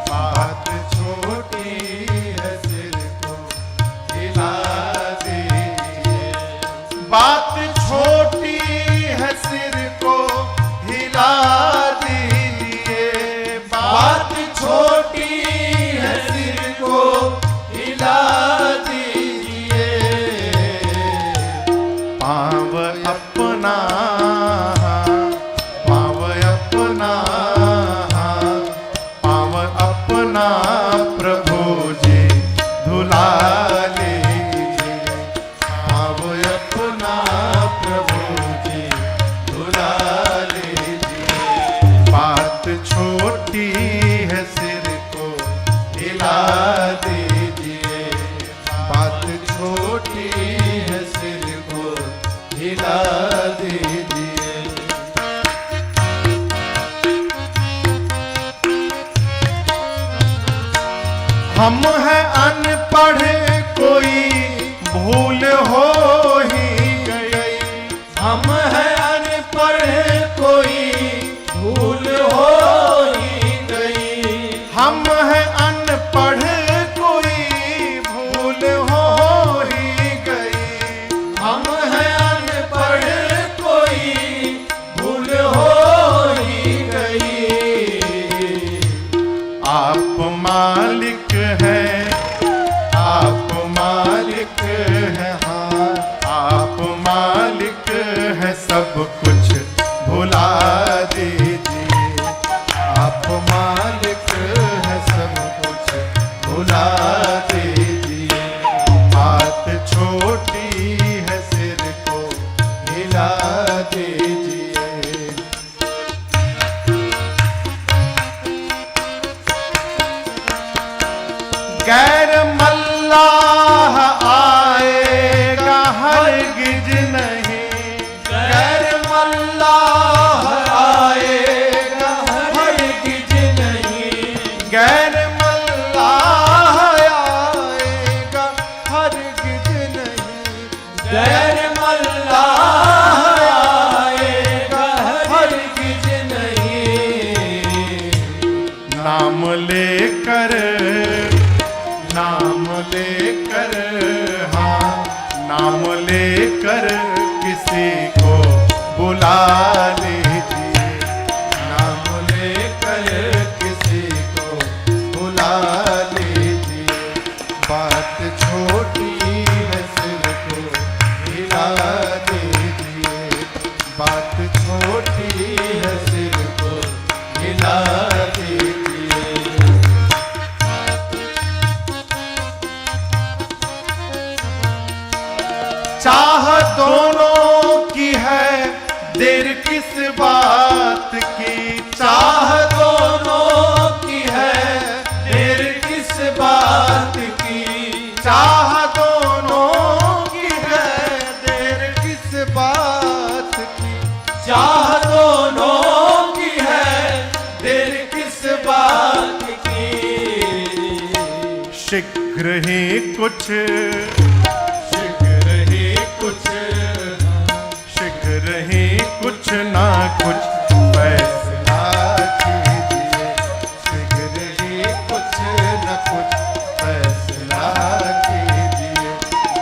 बात छोटी है सिर को हिला दीजिए, बात छोटी है सिर को हिला दीजिए, बात छोटी है सिर को हिला दीजिए, पाँव अपना प्रभु जी धुला लीजिए, पाँव अपना प्रभु जी धुला लीजिए, बात छोटी है सिर को हिला दीजिए, बात छोटी है सिर को हिला दीजिए। हम हैं अनपढ़ कोई भूल हो ही गई, हम हैं अनपढ़ कोई भूल हो ही गई, हम हैं अनपढ़ कोई भूल हो ही गई, हम हैं अनपढ़ कोई भूल हो ही गई, आप मालिक हैं, आप लीज नहीं। नाम लेकर हाँ, नाम लेकर किसी को बुला लीजिए, नाम लेकर किसी को बुला लीजिए। बात छोटी है सिर को हिला दीजिए, बात छोटी है सिर को हिला दीजिए। चाह दोनों की है देर किस बात की, चाह दोनों की है देर किस बात की। चाह दोनों की है देर किस बात की। चाह दोनों की है देर किस बात की। शीघ्र ही कुछ, शीघ्र ही कुछ, शीघ्र ही कुछ ना कुछ फैसला कीजिए। शीघ्र ही कुछ न कुछ फैसला कीजिए।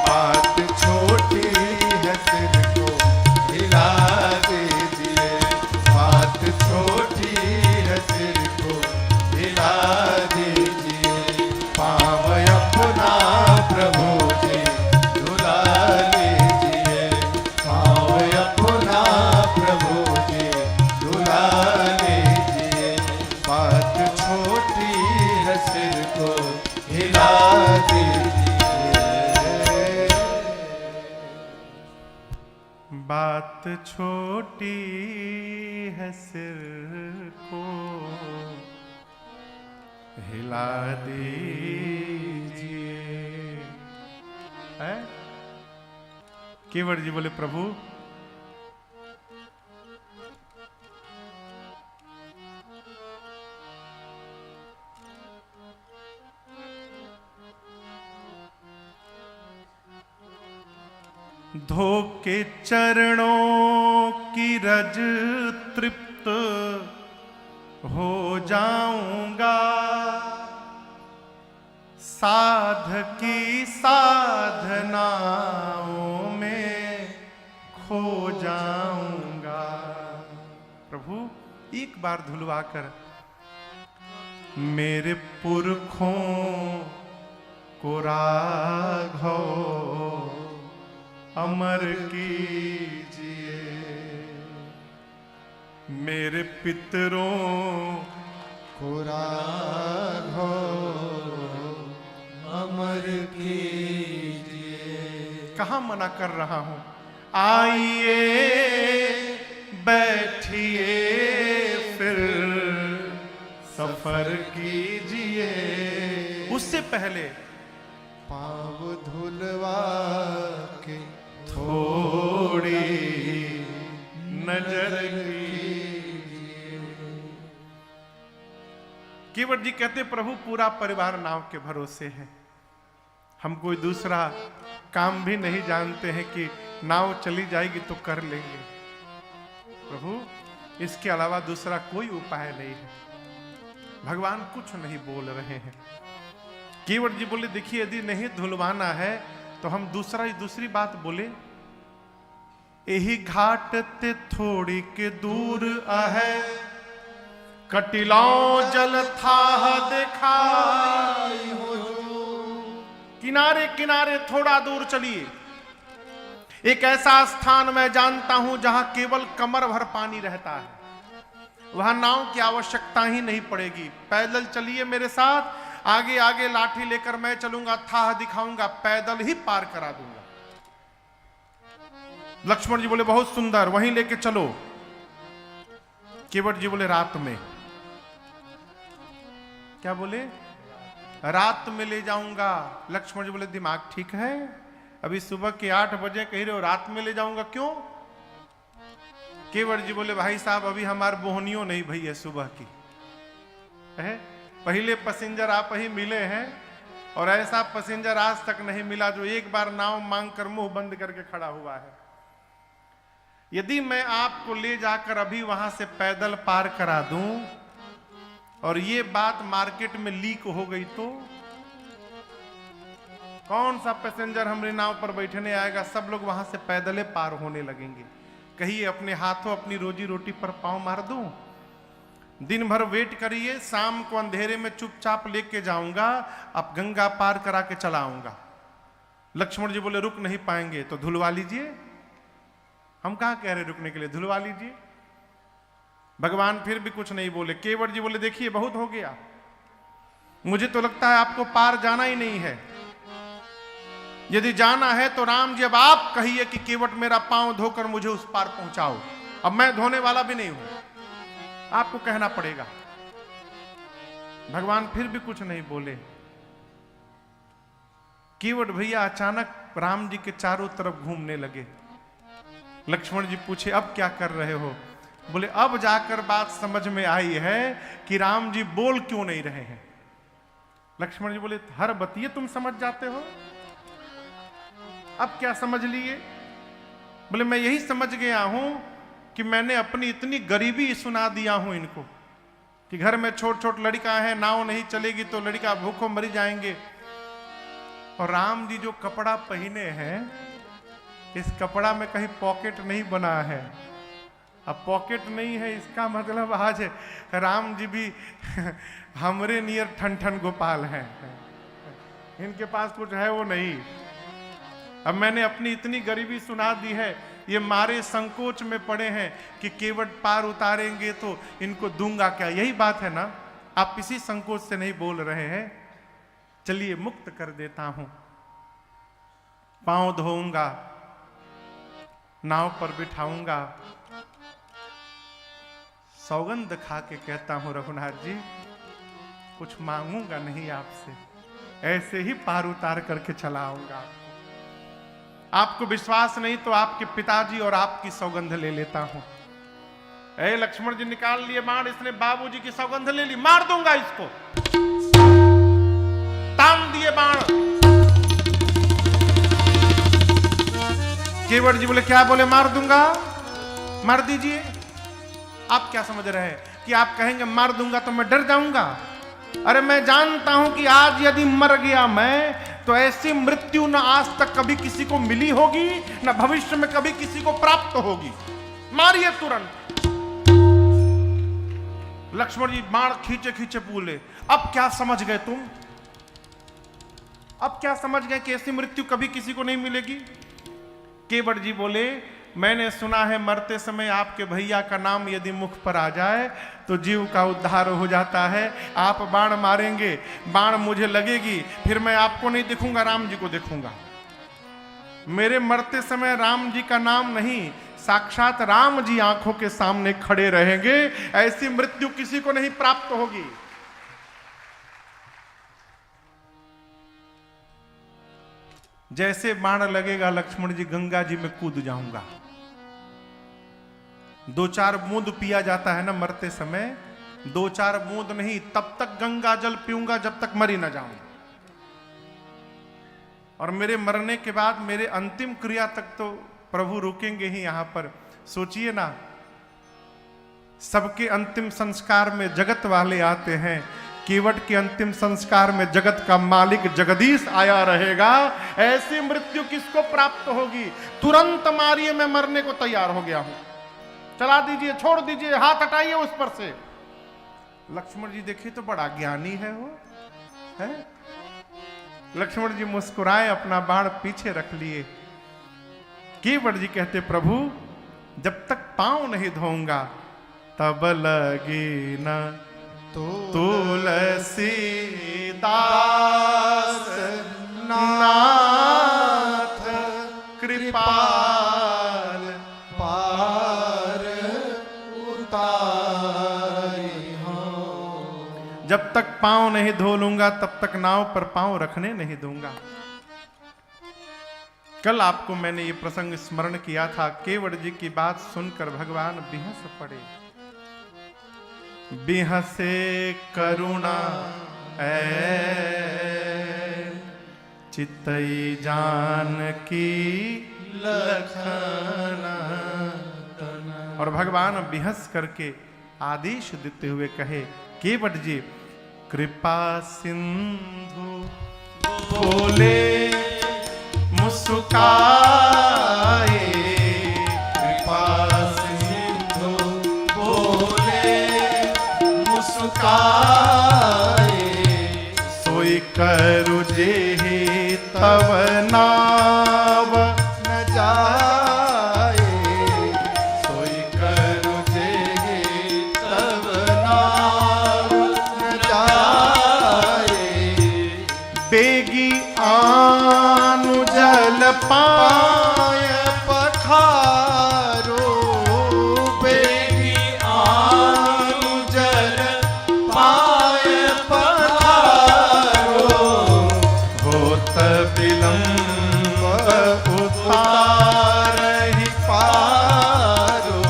बात छोटी है सिर को हिला दीजिए, बात छोटी है सिर को हिला दीजिए। पाँव अपना प्रभु जी झुला लीजिए, पाँव अपना प्रभु जी झुला लीजिए। बात छोटी है सिर को हिला दीजिए। बात छोटी है सिर को हिला दीजिए। है? केवट जी बोले प्रभु धो के चरणों की रज तृप्त हो जाऊंगा, साध की साधनाओं में खो जाऊंगा। प्रभु एक बार धुलवा कर मेरे पुरखों को राघव अमर कीजिए, मेरे पितरों को राघव अमर कीजिए। कहाँ मना कर रहा हूं? आइए बैठिए फिर सफर कीजिए। उससे पहले पाँव धुलवा के थोड़ी नजर कीजिए। केवट जी कहते प्रभु पूरा परिवार नाव के भरोसे है, हम कोई दूसरा काम भी नहीं जानते हैं कि नाव चली जाएगी तो कर लेंगे। प्रभु इसके अलावा दूसरा कोई उपाय नहीं है। भगवान कुछ नहीं बोल रहे हैं। केवट जी बोले देखिए यदि नहीं धुलवाना है तो हम दूसरी बात बोले, यही घाट ते थोड़ी के दूर आहे, कटिलाओ जल था दिखाई हो। किनारे किनारे थोड़ा दूर चलिए, एक ऐसा स्थान मैं जानता हूं जहां केवल कमर भर पानी रहता है, वहां नाव की आवश्यकता ही नहीं पड़ेगी। पैदल चलिए मेरे साथ, आगे आगे लाठी लेकर मैं चलूंगा, था दिखाऊंगा, पैदल ही पार करा दूंगा। लक्ष्मण जी बोले बहुत सुंदर, वहीं लेके चलो। केवट जी बोले रात में। क्या बोले? रात में ले जाऊंगा। लक्ष्मण जी बोले दिमाग ठीक है? अभी सुबह के 8 बजे कह रहे हो रात में ले जाऊंगा, क्यों? केवट जी बोले भाई साहब अभी हमार बोहनियों नहीं भई है सुबह की है? पहले पैसेंजर आप ही मिले हैं और ऐसा पैसेंजर आज तक नहीं मिला जो एक बार नाव मांग कर मुंह बंद करके खड़ा हुआ है। यदि मैं आपको ले जाकर अभी वहां से पैदल पार करा दूं और ये बात मार्केट में लीक हो गई तो कौन सा पैसेंजर हमारे नाव पर बैठने आएगा? सब लोग वहां से पैदल पार होने लगेंगे। कहिए अपने हाथों अपनी रोजी रोटी पर पांव मार दूं? दिन भर वेट करिए, शाम को अंधेरे में चुपचाप लेके जाऊंगा, अब गंगा पार करा के चला आऊंगा। लक्ष्मण जी बोले रुक नहीं पाएंगे तो धुलवा लीजिए। हम कहां कह रहे रुकने के लिए, धुलवा लीजिए। भगवान फिर भी कुछ नहीं बोले। केवट जी बोले देखिए बहुत हो गया, मुझे तो लगता है आपको पार जाना ही नहीं है। यदि जाना है तो राम जी अब आप कहिए कि केवट मेरा पांव धोकर मुझे उस पार पहुंचाओ। अब मैं धोने वाला भी नहीं हूं, आपको कहना पड़ेगा। भगवान फिर भी कुछ नहीं बोले। केवट भैया अचानक राम जी के चारों तरफ घूमने लगे। लक्ष्मण जी पूछे अब क्या कर रहे हो? बोले अब जाकर बात समझ में आई है कि राम जी बोल क्यों नहीं रहे हैं। लक्ष्मण जी बोले हर बतिये तुम समझ जाते हो, अब क्या समझ लिए? बोले मैं यही समझ गया हूं कि मैंने अपनी इतनी गरीबी सुना दिया हूं इनको कि घर में छोट छोट लड़का है, नाव नहीं चलेगी तो लड़का भूखों मरी जाएंगे। और राम जी जो कपड़ा पहने हैं, इस कपड़ा में कहीं पॉकेट नहीं बना है। अब पॉकेट नहीं है इसका मतलब आज राम जी भी हमरे नियर ठन ठन गोपाल हैं, इनके पास कुछ है वो नहीं। अब मैंने अपनी इतनी गरीबी सुना दी है, ये मारे संकोच में पड़े हैं कि केवट पार उतारेंगे तो इनको दूंगा क्या। यही बात है ना, आप इसी संकोच से नहीं बोल रहे हैं। चलिए मुक्त कर देता हूं, पांव धोऊंगा, नाव पर बिठाऊंगा, सौगंध खा के कहता हूं रघुनाथ जी कुछ मांगूंगा नहीं आपसे, ऐसे ही पार उतार करके चला आऊंगा। आपको विश्वास नहीं तो आपके पिताजी और आपकी सौगंध ले लेता हूं। ए लक्ष्मण जी निकाल लिए बाण, इसने बाबूजी की सौगंध ले ली, मार दूंगा इसको। तान दिए बाण। केवट जी बोले क्या? बोले मार दूंगा। मार दीजिए। आप क्या समझ रहे हैं कि आप कहेंगे मार दूंगा तो मैं डर जाऊंगा? अरे मैं जानता हूं कि आज यदि मर गया मैं तो ऐसी मृत्यु न आज तक कभी किसी को मिली होगी, न भविष्य में कभी किसी को प्राप्त होगी। मारिए तुरंत। लक्ष्मण जी बाण खींचे खींचे बोले अब क्या समझ गए तुम? अब क्या समझ गए कि ऐसी मृत्यु कभी किसी को नहीं मिलेगी? केवट जी बोले मैंने सुना है मरते समय आपके भैया का नाम यदि मुख पर आ जाए तो जीव का उद्धार हो जाता है। आप बाण मारेंगे, बाण मुझे लगेगी, फिर मैं आपको नहीं देखूंगा, राम जी को देखूंगा। मेरे मरते समय राम जी का नाम नहीं, साक्षात राम जी आंखों के सामने खड़े रहेंगे। ऐसी मृत्यु किसी को नहीं प्राप्त होगी। जैसे बाण लगेगा लक्ष्मण जी गंगा जी में कूद जाऊंगा। 2-4 बूंद पिया जाता है ना मरते समय, 2-4 बूंद नहीं, तब तक गंगा जल पीऊंगा जब तक मरी ना जाऊं। और मेरे मरने के बाद मेरे अंतिम क्रिया तक तो प्रभु रुकेंगे ही यहां पर। सोचिए ना, सबके अंतिम संस्कार में जगत वाले आते हैं, केवट के अंतिम संस्कार में जगत का मालिक जगदीश आया रहेगा। ऐसी मृत्यु किसको प्राप्त होगी? तुरंत मारिए, मैं मरने को तैयार हो गया हूं। चला दीजिए, छोड़ दीजिए, हाथ हटाइए उस पर से। लक्ष्मण जी देखिए तो बड़ा ज्ञानी है वो, है? लक्ष्मण जी मुस्कुराए, अपना बाण पीछे रख लिए। केवट जी कहते प्रभु जब तक पांव नहीं धोऊंगा तब लगी न तुलसीदास नाथ कृपाल पार उतारी हो। जब तक पांव नहीं धो लूंगा तब तक नाव पर पांव रखने नहीं दूंगा। कल आपको मैंने ये प्रसंग स्मरण किया था। केवट जी की बात सुनकर भगवान बिहस पड़े। बिहसे करुणा चितई जान की लखना और भगवान बिहस करके आदेश देते हुए कहे, केवट जी कृपा सिंधु बोले मुस्काए, कृपा सिंधु बोले मुस्काए, सोई करु जेहि तव नाव न जाए, सोई करु जेहि तव नाव न जाए, बेगी आनु जल पाय पखारो, बेगी आनु जल पाय पखारो, होत विलंब उतारहि पारो,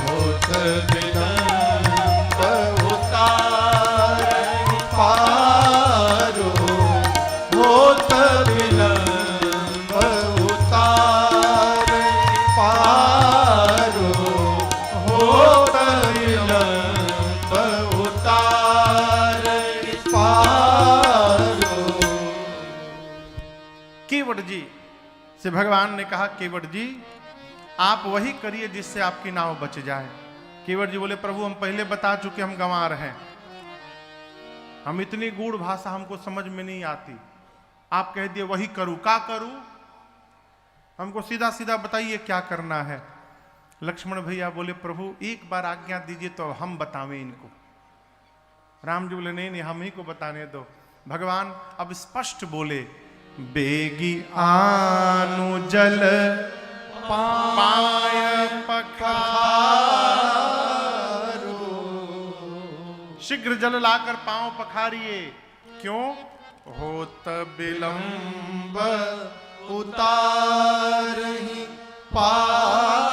होत विलंब उतारहि पारो, होत विलंब उतारहि पारो, होत विलंब उतारहि पारो। केवट जी से भगवान ने कहा, केवट जी आप वही करिए जिससे आपकी नाव बच जाए। केवट जी बोले, प्रभु हम पहले बता चुके हम गंवार हैं, हम इतनी गूढ़ भाषा हमको समझ में नहीं आती, आप कह दिए वही करूं, क्या करूं, हमको सीधा सीधा बताइए क्या करना है। लक्ष्मण भैया बोले, प्रभु एक बार आज्ञा दीजिए तो हम बतावें इनको। राम जी बोले, नहीं नहीं हम ही को बताने दो। भगवान अब स्पष्ट बोले, बेगी आनु जल पाय पखारो, शीघ्र जल लाकर पांव पखारिए। क्यों? होत विलंब उतारहि पारो,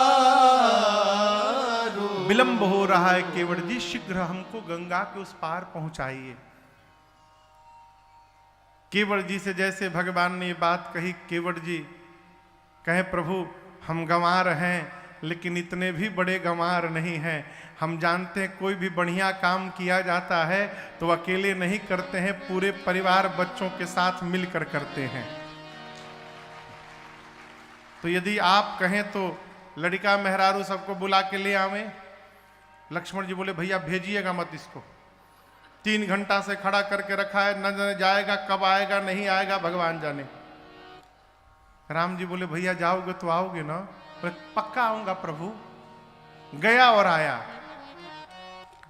विलंब हो रहा है केवट जी, शीघ्र हमको गंगा के उस पार पहुंचाइए। केवट जी से जैसे भगवान ने ये बात कही, केवट जी कहे, प्रभु हम गंवार हैं लेकिन इतने भी बड़े गंवार नहीं हैं, हम जानते हैं कोई भी बढ़िया काम किया जाता है तो अकेले नहीं करते हैं, पूरे परिवार बच्चों के साथ मिलकर करते हैं। तो यदि आप कहें तो लड़का मेहरारू सबको बुला के ले आवें। लक्ष्मण जी बोले, भैया भेजिएगा मत इसको, 3 घंटा से खड़ा करके रखा है, न जाने जाएगा कब आएगा नहीं आएगा भगवान जाने। राम जी बोले, भैया जाओगे तो आओगे ना? बोले, पक्का आऊंगा प्रभु। गया और आया।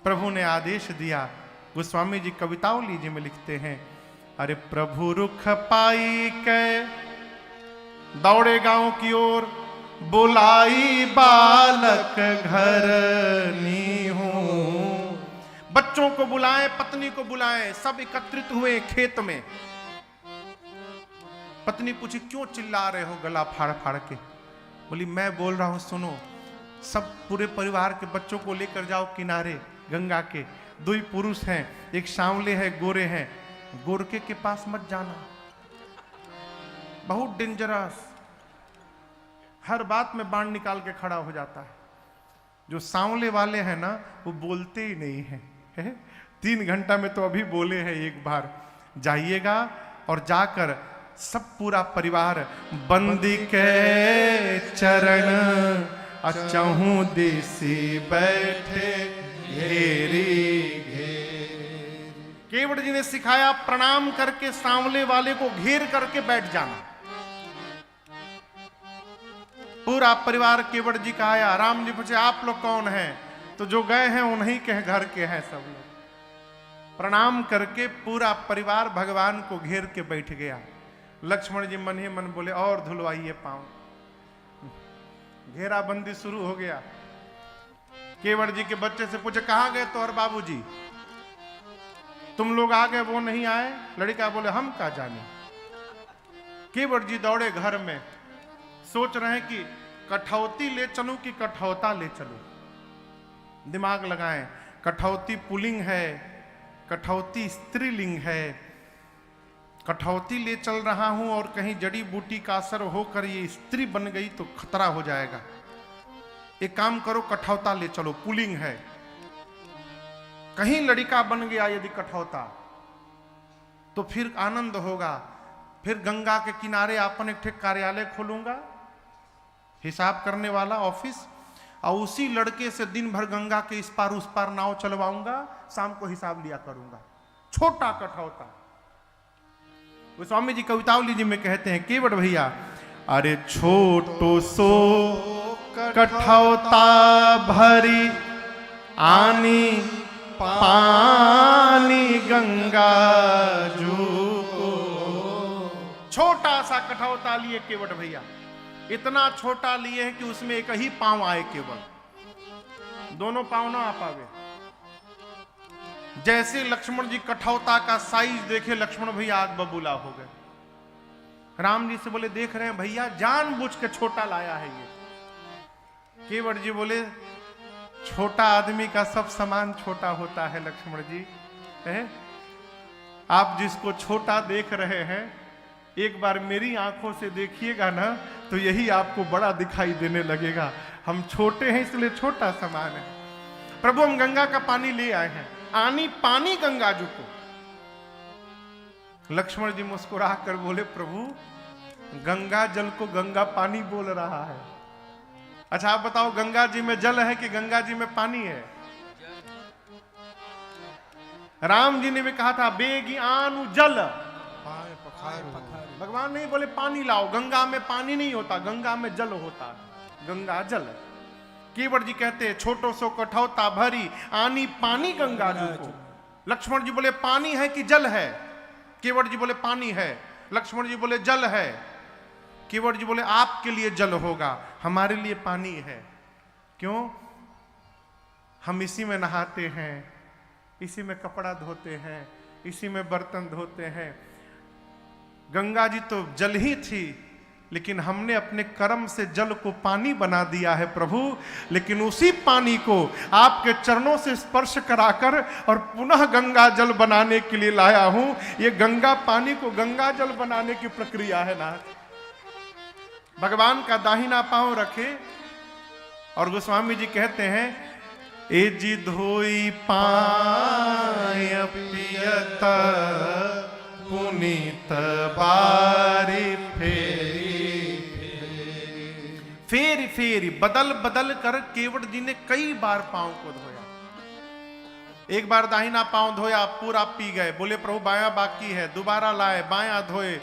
प्रभु ने आदेश दिया। गोस्वामी जी कविताओं लीजिए में लिखते हैं, अरे प्रभु रुख पाई के दौड़े गांव की ओर, बुलाई बालक घर नीहू। बच्चों को बुलाएं, पत्नी को बुलाएं, सब एकत्रित हुए खेत में। पत्नी पूछी, क्यों चिल्ला रहे हो गला फाड़ फाड़ के? बोली, मैं बोल रहा हूं सुनो, सब पूरे परिवार के बच्चों को लेकर जाओ किनारे गंगा के। 2 पुरुष हैं, एक सांवले है गोरे हैं, गोरके के पास मत जाना, बहुत डेंजरस, हर बात में बाण निकाल के खड़ा हो जाता है। जो सांवले वाले हैं ना वो बोलते ही नहीं हैं, 3 घंटा में तो अभी बोले हैं एक बार। जाइएगा और जाकर सब पूरा परिवार बंदी के चरण अचहु देसी बैठे घेरी घेर। केवट जी ने सिखाया प्रणाम करके सांवले वाले को घेर करके बैठ जाना। पूरा परिवार केवट जी का आया। राम जी पूछे, आप लोग कौन हैं? तो जो गए हैं उन्हीं के घर के हैं सब लोग। प्रणाम करके पूरा परिवार भगवान को घेर के बैठ गया। लक्ष्मण जी मन ही मन बोले, और धुलवाइए पांव। घेराबंदी शुरू हो गया। केवट जी के बच्चे से पूछे, कहां गए तो और बाबूजी? तुम लोग आ गए, वो नहीं आए? लड़का बोले, हम क्या जाने। केवट जी दौड़े घर में, सोच रहे हैं कि कठौती ले चलूं कि कठौता ले चलूं। दिमाग लगाएं, कठौती पुल्लिंग है, कठौती स्त्रीलिंग है। कठौती ले चल रहा हूं और कहीं जड़ी बूटी का असर होकर ये स्त्री बन गई तो खतरा हो जाएगा। एक काम करो, कठौता ले चलो, पुलिंग है, कहीं लड़का बन गया यदि कठौता तो फिर आनंद होगा। फिर गंगा के किनारे अपन एक कार्यालय खोलूंगा, हिसाब करने वाला ऑफिस, और उसी लड़के से दिन भर गंगा के इस पार उस पार नाव चलवाऊंगा, शाम को हिसाब लिया करूंगा। छोटा कठौता। वो स्वामी जी कवितावली जी में कहते हैं, केवट भैया, अरे छोटो सो कठौता भरी आनी पानी गंगा जू को। छोटा सा कठौता लिए केवट भैया, इतना छोटा लिए है कि उसमें एक ही पांव आए, केवल दोनों पांव ना आ पावे। जैसे लक्ष्मण जी कठौता का साइज देखे, लक्ष्मण भैया आग बबूला हो गए। राम जी से बोले, देख रहे हैं भैया, जानबूझ के छोटा लाया है ये। केवट जी बोले, छोटा आदमी का सब सामान छोटा होता है लक्ष्मण जी, है? आप जिसको छोटा देख रहे हैं, एक बार मेरी आंखों से देखिएगा ना तो यही आपको बड़ा दिखाई देने लगेगा। हम छोटे हैं इसलिए छोटा सामान है। प्रभु, हम गंगा का पानी ले आए हैं, आनी पानी गंगा जी को। लक्ष्मण जी मुस्कुरा कर बोले, प्रभु गंगा जल को गंगा पानी बोल रहा है। अच्छा आप बताओ, गंगा जी में जल है कि गंगा जी में पानी है? राम जी ने भी कहा था, बेगी आनु जल, भगवान नहीं बोले पानी लाओ, गंगा में पानी नहीं होता, गंगा में जल होता है, गंगा जल। केवट जी कहते हैं, छोटो सो कठौता भरी आनी पानी गंगा जी को। लक्ष्मण जी बोले, पानी है कि जल है? केवट जी बोले, पानी है। लक्ष्मण जी बोले, जल है। केवट जी बोले, आपके लिए जल होगा, हमारे लिए पानी है। क्यों? हम इसी में नहाते हैं, इसी में कपड़ा धोते हैं, इसी में बर्तन धोते हैं। गंगा जी तो जल ही थी, लेकिन हमने अपने कर्म से जल को पानी बना दिया है प्रभु। लेकिन उसी पानी को आपके चरणों से स्पर्श कराकर और पुनः गंगा जल बनाने के लिए लाया हूं। ये गंगा पानी को गंगा जल बनाने की प्रक्रिया है ना। भगवान का दाहिना पांव रखे और गोस्वामी जी कहते हैं, ए जी धोई पाय पियत पुनीत बारी फेरी फेरी बदल बदल कर केवट जी ने कई बार पांव को धोया। एक बार दाहिना पांव धोया, पूरा पी गए, बोले प्रभु बायां बाकी है, दोबारा लाए, बायां धोए।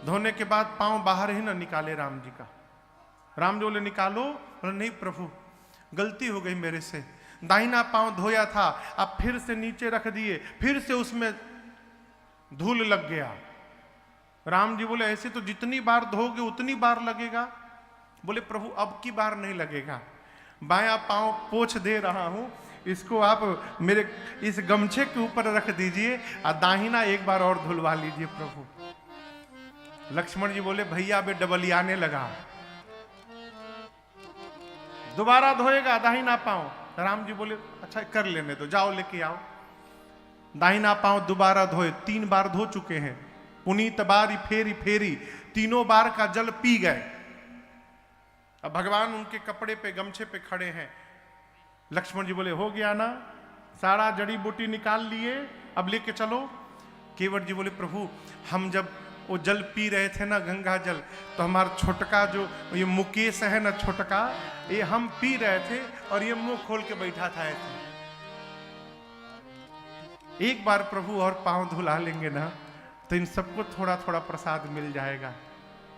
धोने के बाद पांव बाहर ही ना निकाले राम जी का। राम जी बोले निकालो, बोले नहीं प्रभु गलती हो गई मेरे से, दाहिना पांव धोया था, अब फिर से नीचे रख दिए, फिर से उसमें धूल लग गया। राम जी बोले ऐसे तो जितनी बार धोगे उतनी बार लगेगा। बोले प्रभु अब की बार नहीं लगेगा, बायां पांव पोंछ दे रहा हूं, इसको आप मेरे इस गमछे के ऊपर रख दीजिए और दाहिना एक बार और धुलवा लीजिए प्रभु। लक्ष्मण जी बोले भैया बे डबलियाने लगा, दोबारा धोएगा दाहिना पांव। राम जी बोले अच्छा कर लेने दो, जाओ लेके आओ। दाहिना पांव दोबारा धोए, 3 बार धो चुके हैं। पुनीत बारी फेरी फेरी, तीनों बार का जल पी गए। अब भगवान उनके कपड़े पे गमछे पे खड़े हैं। लक्ष्मण जी बोले हो गया ना, सारा जड़ी बूटी निकाल लिए, अब लेके चलो। केवट जी बोले प्रभु हम जब वो जल पी रहे थे ना गंगा जल, तो हमारा छोटका जो ये मुकेश है ना छोटका, ये हम पी रहे थे और ये मुंह खोल के बैठा था ऐसे। एक बार प्रभु और पांव धुला लेंगे ना तो इन सबको थोड़ा थोड़ा प्रसाद मिल जाएगा।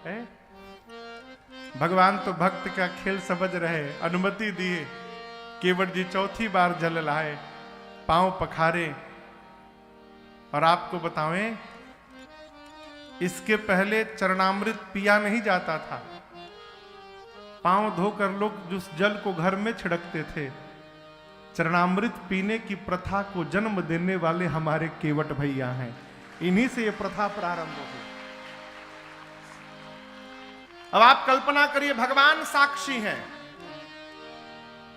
है? भगवान तो भक्त का खेल समझ रहे, अनुमति दिए। केवट जी चौथी बार जल लाए, पांव पखारे। और आपको बतावें इसके पहले चरणामृत पिया नहीं जाता था। पांव धोकर लोग उस जल को घर में छिड़कते थे। चरणामृत पीने की प्रथा को जन्म देने वाले हमारे केवट भैया हैं, इन्हीं से यह प्रथा प्रारंभ हुई। अब आप कल्पना करिए भगवान साक्षी हैं,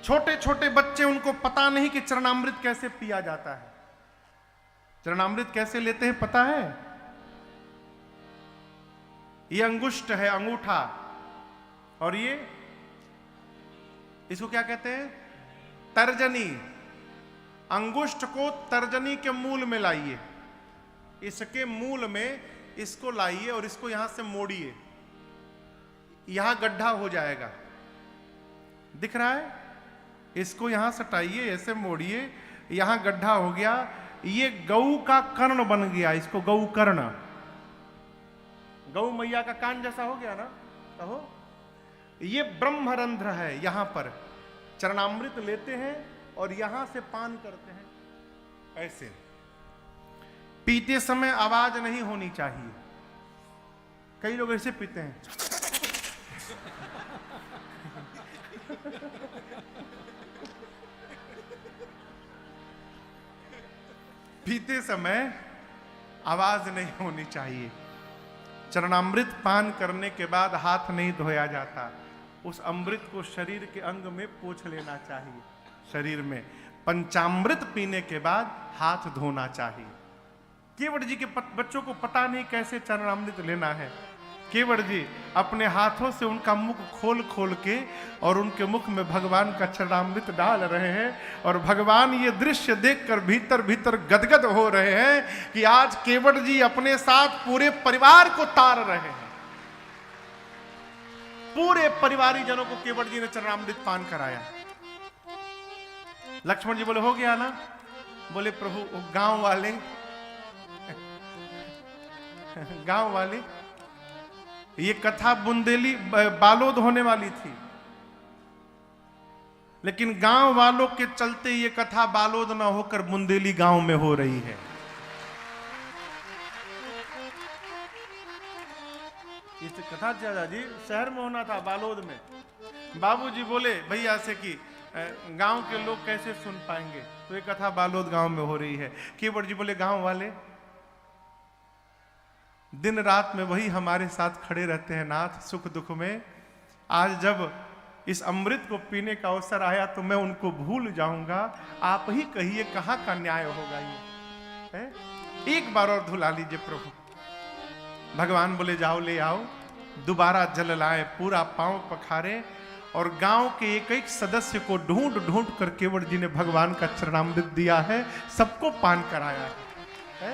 छोटे छोटे बच्चे उनको पता नहीं कि चरणामृत कैसे पिया जाता है। चरणामृत कैसे लेते हैं पता है? ये अंगुष्ठ है, अंगूठा, और ये इसको क्या कहते हैं? तर्जनी। अंगुष्ठ को तर्जनी के मूल में लाइए, इसके मूल में इसको लाइए और इसको यहां से मोड़िए, यहां गड्ढा हो जाएगा, दिख रहा है? इसको यहां सटाइए, ऐसे मोड़िए, यहां गड्ढा हो गया, ये गऊ का कर्ण बन गया, इसको गऊ कर्ण, गऊ मैया का कान जैसा हो गया ना, कहो। ये ब्रह्मरंध्र है, यहां पर चरणामृत लेते हैं और यहां से पान करते हैं। ऐसे पीते समय आवाज नहीं होनी चाहिए, कई लोग ऐसे पीते हैं। पीते समय आवाज नहीं होनी चाहिए। चरणामृत पान करने के बाद हाथ नहीं धोया जाता, उस अमृत को शरीर के अंग में पोंछ लेना चाहिए। शरीर में पंचामृत पीने के बाद हाथ धोना चाहिए। केवट जी के बच्चों को पता नहीं कैसे चरणामृत लेना है। केवट जी अपने हाथों से उनका मुख खोल खोल के और उनके मुख में भगवान का चरणामृत डाल रहे हैं, और भगवान ये दृश्य देखकर भीतर भीतर गदगद हो रहे हैं कि आज केवट जी अपने साथ पूरे परिवार को तार रहे हैं। पूरे परिवारी जनों को केवट जी ने चरणामृत पान कराया। लक्ष्मण जी बोले हो गया ना? बोले प्रभु वो गांव वाले ये कथा बुंदेली बालोद होने वाली थी, लेकिन गांव वालों के चलते ये कथा बालोद ना होकर बुंदेली गांव में हो रही है। इस कथा चाचा जी शहर में होना था, बालोद में। बाबूजी बोले भैया से कि गांव के लोग कैसे सुन पाएंगे, तो ये कथा बालोद गांव में हो रही है। केवट जी बोले गांव वाले दिन रात में वही हमारे साथ खड़े रहते हैं नाथ, सुख दुख में। आज जब इस अमृत को पीने का अवसर आया तो मैं उनको भूल जाऊंगा। आप ही कहिए कहां का न्याय होगा ये है? एक बार और धुला लीजिए प्रभु। भगवान बोले जाओ ले आओ, दोबारा जल लाए, पूरा पांव पखारे, और गांव के एक एक सदस्य को ढूंढ ढूंढ कर केवट जी ने भगवान का चरणामृत दिया है, सबको पान कराया है?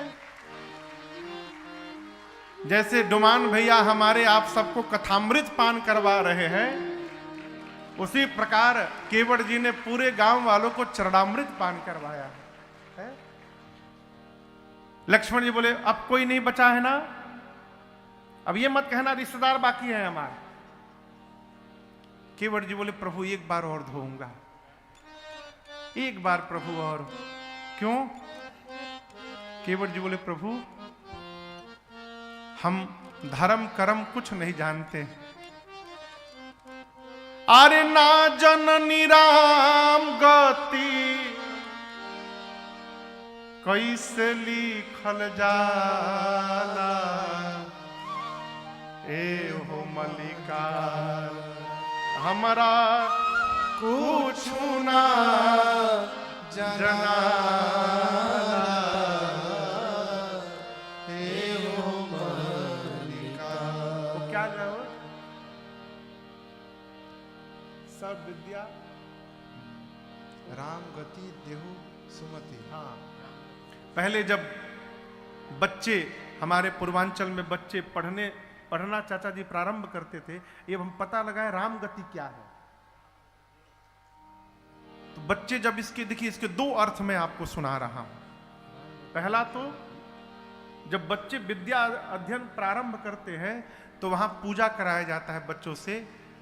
जैसे डुमान भैया हमारे आप सबको कथामृत पान करवा रहे हैं, उसी प्रकार केवट जी ने पूरे गांव वालों को चरणामृत पान करवाया है? लक्ष्मण जी बोले अब कोई नहीं बचा है ना, अब ये मत कहना रिश्तेदार बाकी हैं हमारे। केवट जी बोले प्रभु एक बार और धोऊंगा, एक बार प्रभु और। क्यों? केवट जी बोले प्रभु हम धर्म कर्म कुछ नहीं जानते। अरे ना जननी राम गति कैसे लिखल जाला, ए हो मलिका हमरा कुछ ना जना। सब विद्या राम गति देहु सुमति। हाँ, पहले जब बच्चे हमारे पूर्वांचल में बच्चे पढ़ना चाचा जी प्रारंभ करते थे, ये हम पता लगाए राम गति क्या है। तो बच्चे जब इसके देखिए, इसके दो अर्थ में आपको सुना रहा हूं। पहला तो जब बच्चे विद्या अध्ययन प्रारंभ करते हैं तो वहां पूजा कराया जाता है बच्चों से,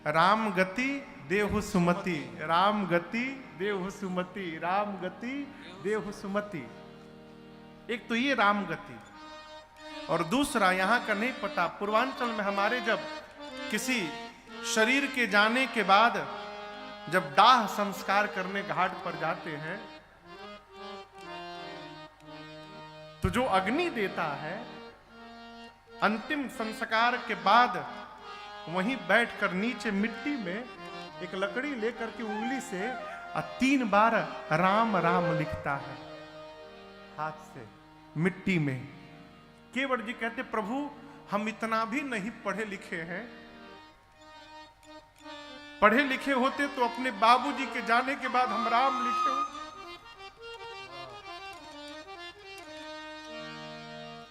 राम गति देहु सुमति, राम गति देहु सुमति, राम गति देहु सुमति। एक तो ये राम गति, और दूसरा यहां का नहीं पता, पूर्वांचल में हमारे जब किसी शरीर के जाने के बाद जब दाह संस्कार करने घाट पर जाते हैं तो जो अग्नि देता है अंतिम संस्कार के बाद वहीं बैठकर नीचे मिट्टी में एक लकड़ी लेकर के उंगली से 3 बार राम राम लिखता है हाथ से मिट्टी में। केवट जी कहते प्रभु हम इतना भी नहीं पढ़े लिखे हैं, पढ़े लिखे होते तो अपने बाबूजी के जाने के बाद हम राम लिखे हो।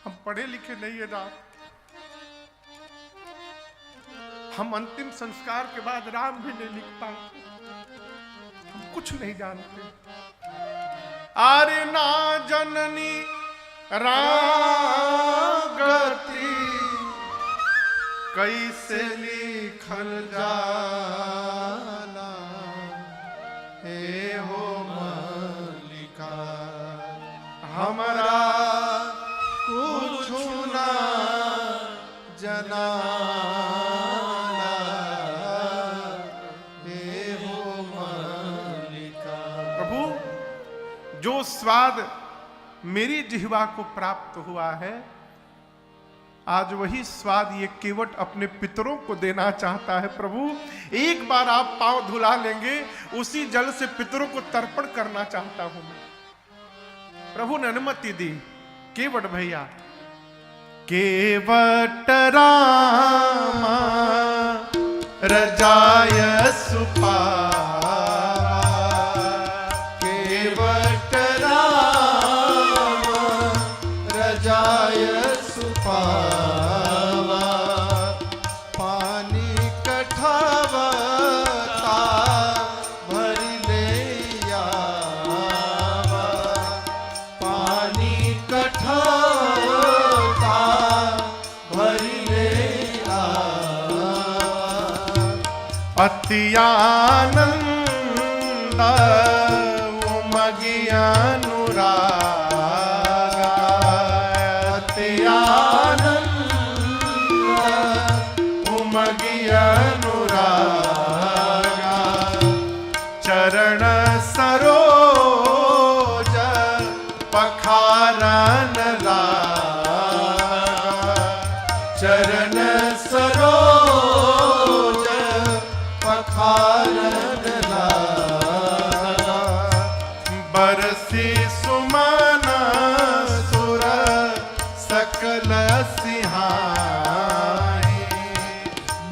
हम पढ़े लिखे नहीं है राम, हम अंतिम संस्कार के बाद राम भी नहीं लिख पाते, हम कुछ नहीं जानते। आरे ना जननी राम गति कैसे लिखल जाला, हे हो मालिका हमारा कुछ ना जनाला, हे हो मालिका। प्रभु जो स्वाद मेरी जिह्वा को प्राप्त हुआ है, आज वही स्वाद ये केवट अपने पितरों को देना चाहता है। प्रभु एक बार आप पांव धुला लेंगे, उसी जल से पितरों को तर्पण करना चाहता हूं मैं। प्रभु ने अनुमति दी। केवट भैया, केवट रामा रजाय सुपावा, केवट राम रजाय सुपावा, पानी कठावता भरी ले आवा, पानी कठावता भरी ले आवा। अति आनंद उमगी अनुराग, अति आनंद उमगी अनुराग, चरण सरोज पखारन लागा, चरण सरोज पखारन लागा, बरसी सुमन सुर सकल सिहाई,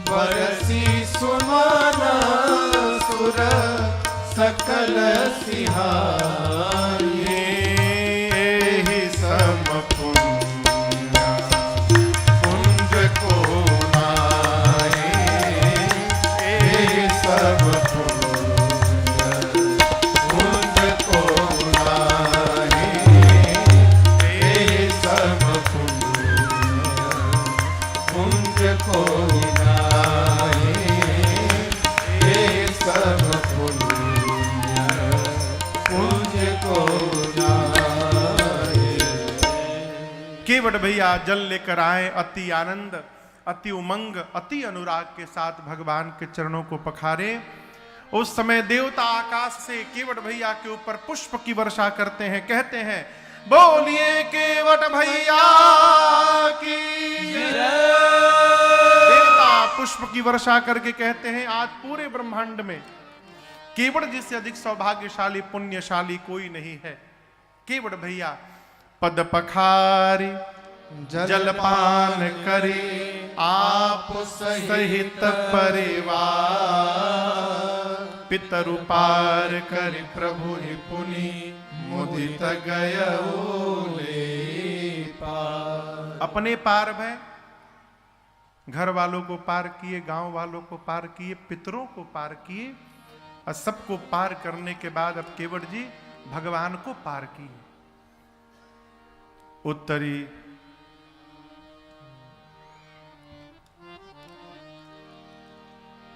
बरसी सुमन सुर सकल सिहाई। एहि सम पुण्य पुंज को नाहि, एहि सब पुण्य पुंज को नाहि, एहि सब पुण्य पुंज को नाहि, एहि सब पुण्य पुंज को नाहि। केवट भैया जल लेकर आए, अति आनंद, अति उमंग, अति अनुराग के साथ भगवान के चरणों को पखारे। उस समय देवता आकाश से केवट भैया के ऊपर पुष्प की वर्षा करते हैं, कहते हैं बोलिए केवट भैया की देवता पुष्प की वर्षा करके कहते हैं आज पूरे ब्रह्मांड में केवट जी से अधिक सौभाग्यशाली पुण्यशाली कोई नहीं है। केवट भैया पद पखारी जलपान करी आप सहित परिवार, पितरु पार करी प्रभु ही पुनि मुदित गए पार। अपने पार भय, घर वालों को पार किए, गांव वालों को पार किए, पितरों को पार किए, और सबको पार करने के बाद अब केवट जी भगवान को पार किए। उत्तरी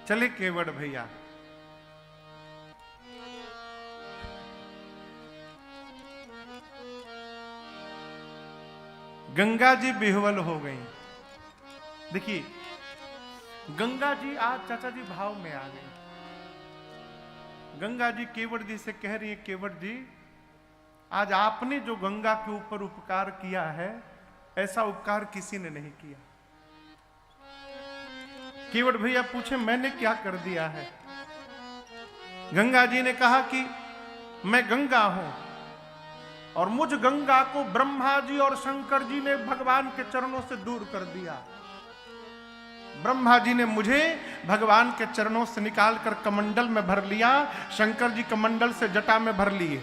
चले केवट भैया। गंगा जी बेहवल हो गई। देखिए गंगा जी आज चाचा जी भाव में आ गई। गंगा जी केवट जी से कह रही है, केवट जी आज आपने जो गंगा के ऊपर उपकार किया है, ऐसा उपकार किसी ने नहीं किया। केवट भैया पूछे मैंने क्या कर दिया है? गंगा जी ने कहा कि मैं गंगा हूं और मुझ गंगा को ब्रह्मा जी और शंकर जी ने भगवान के चरणों से दूर कर दिया। ब्रह्मा जी ने मुझे भगवान के चरणों से निकालकर कमंडल में भर लिया, शंकर जी कमंडल से जटा में भर लिए।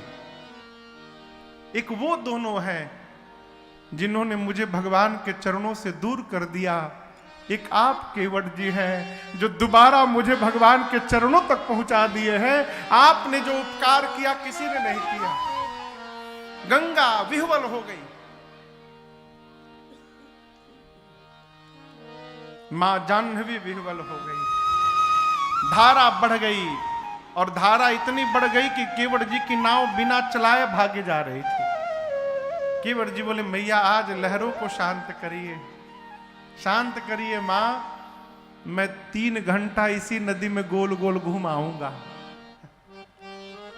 एक वो दोनों हैं जिन्होंने मुझे भगवान के चरणों से दूर कर दिया। एक आप केवट जी हैं जो दोबारा मुझे भगवान के चरणों तक पहुंचा दिए हैं। आपने जो उपकार किया किसी ने नहीं किया। गंगा विह्वल हो गई, मां जाह्नवी विह्वल हो गई, धारा बढ़ गई और धारा इतनी बढ़ गई कि केवट जी की नाव बिना चलाए भागे जा रही थी। केवट जी बोले मैया आज लहरों को शांत करिए, शांत करिए मां, मैं 3 घंटा इसी नदी में गोल गोल घूम आऊंगा,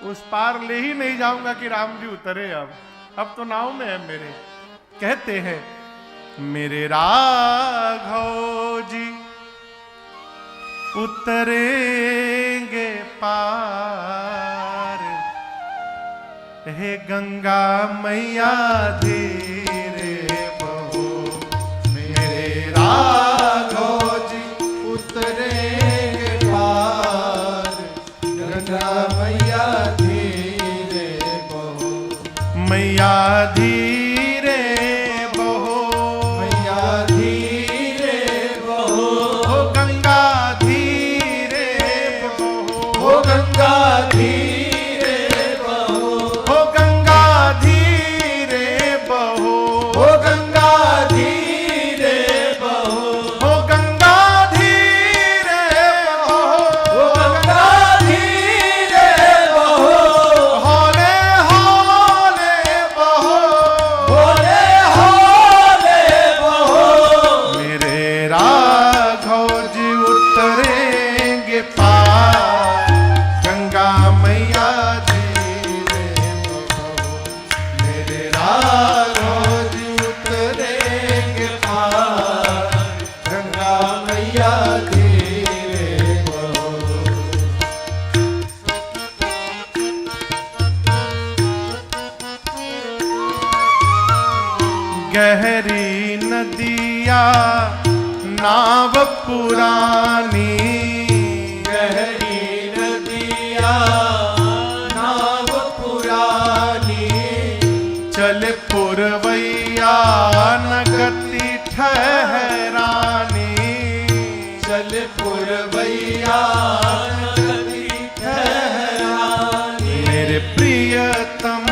उस पार ले ही नहीं जाऊंगा कि राम जी उतरे। अब तो नाव में है मेरे। कहते हैं मेरे राघव जी उतरेंगे पार, हे गंगा मैया धीरे बहो। मेरे राघव जी उतरेंगे पार, गंगा मैया धीरे बहो। मैया धीरे गहरी नदिया नाव पुरानी, गहरी नदिया नाव पुरानी, चल पुरवैया न गति ठहरानी, चल पुरवैया न गति ठहरानी। मेरे प्रियतम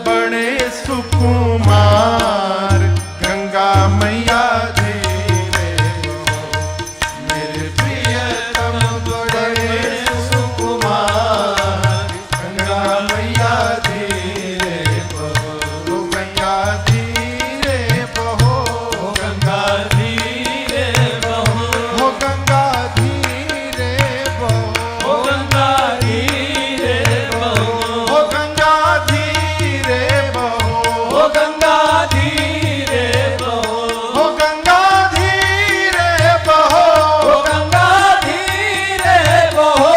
बड़े सुकुमार, गंगा मैया धीरे बहो। मेरे प्रियतम बड़े सुकुमार, गंगा मैया धीरे बहो। मैया धीरे बहो, गंगा धीरे बहो, गंगा धीरे बहो, गंगा धीरे बहो, गंगा धीरे बहो, गंगा धीरे बहो, गंगा धीरे बहो, गंगा धीरे बहो,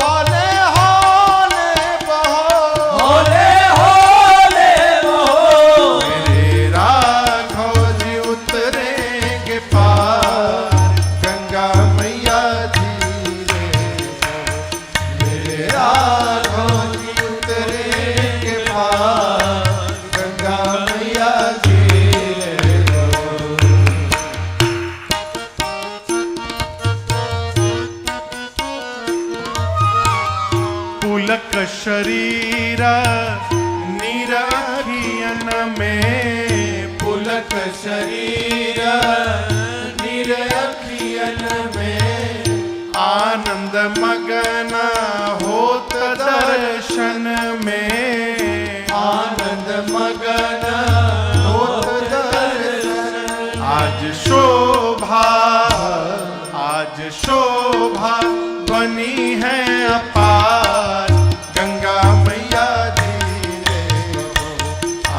हौले हौले बहो, हौले हौले बहो। मेरे राघव जी उतरेंगे पार, गंगा मैया धीरे बहो। मेरे राघव जी उतरेंगे पार, गंगा मैया धीरे बहो। पुलक शरीर निरखियन में, पुलक शरीर निरखियन में, आनंद मगन होत दर्शन में, आनंद मगन होत दर्शन। आज शोभा बनी है अपार, गंगा मैया धीरे बहो।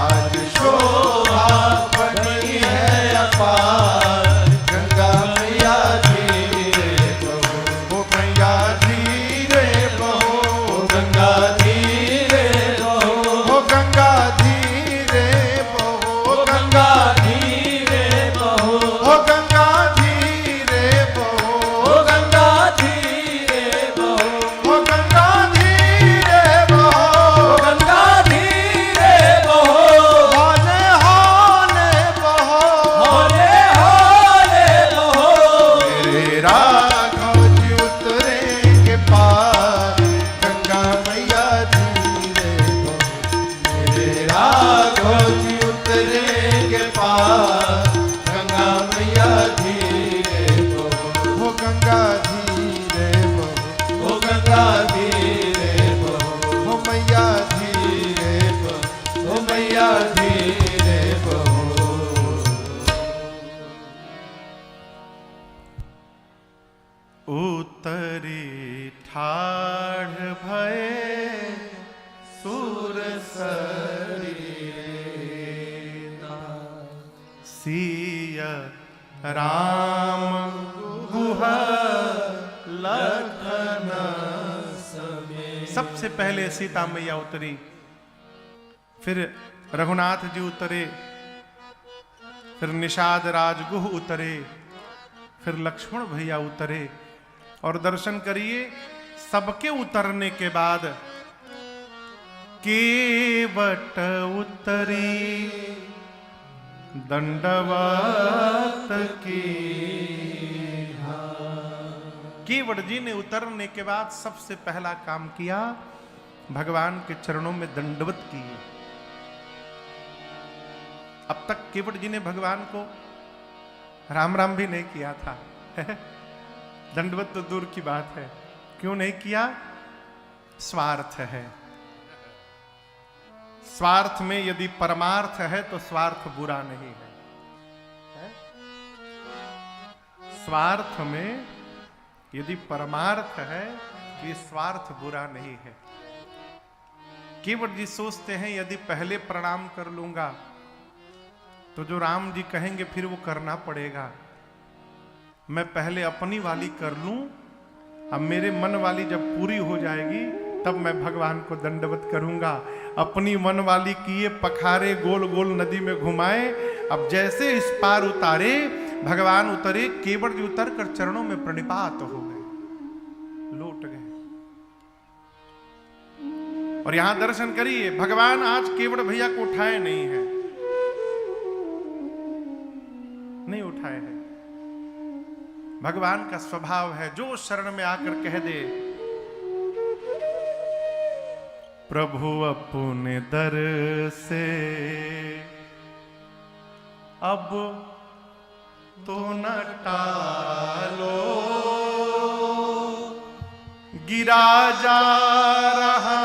आज शोभा बनी है अपार, गंगा मैया धीरे बहो, मैया धीरे बहो, गंगा धीरे बहो, गंगा धीरे बहो, गंगा धीरे राम गुह लखन समेत। सबसे पहले सीता मैया उतरी, फिर रघुनाथ जी उतरे, फिर निषाद राज गुह उतरे, फिर लक्ष्मण भैया उतरे। और दर्शन करिए, सबके उतरने के बाद केवट उतरी दंडवत की। केवट जी ने उतरने के बाद सबसे पहला काम किया, भगवान के चरणों में दंडवत किए। अब तक केवट जी ने भगवान को राम राम भी नहीं किया था। दंडवत तो दूर की बात है, क्यों नहीं किया? स्वार्थ है। स्वार्थ में यदि परमार्थ है तो स्वार्थ बुरा नहीं है। स्वार्थ में यदि परमार्थ है तो ये स्वार्थ बुरा नहीं है। केवट जी सोचते हैं यदि पहले प्रणाम कर लूंगा तो जो राम जी कहेंगे फिर वो करना पड़ेगा। मैं पहले अपनी वाली कर लूं, अब मेरे मन वाली जब पूरी हो जाएगी तब मैं भगवान को दंडवत करूंगा। अपनी मन वाली किए पखारे, गोल गोल नदी में घुमाए। अब जैसे इस पार उतारे, भगवान उतरे, केवट जी उतर कर चरणों में प्रणिपात हो गए, लौट गए। और यहां दर्शन करिए, भगवान आज केवट भैया को उठाए नहीं है, नहीं उठाए हैं। भगवान का स्वभाव है, जो शरण में आकर कह दे प्रभु अपने दर से अब तो न टालो, गिरा जा रहा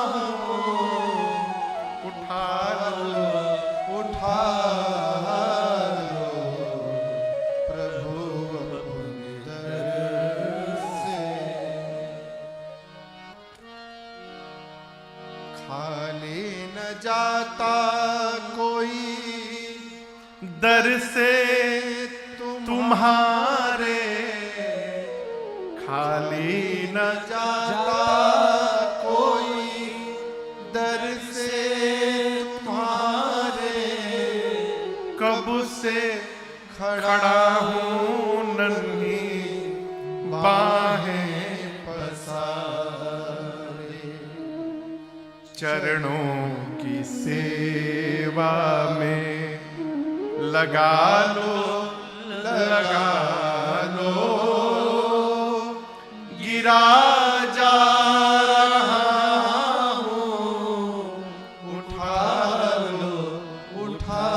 हूं, उठा लो, उठा लो प्रभु अपने दर से। खाली न जाता कोई दर से तुम्हारे, खाली न जाता कोई दर से तुम्हारे। कब से खड़ा हूं नन्ही बाहें पसारे। चरणों की सेवा में लगा लो, लगा लो, गिरा जा रहा हूं, उठा लो, उठा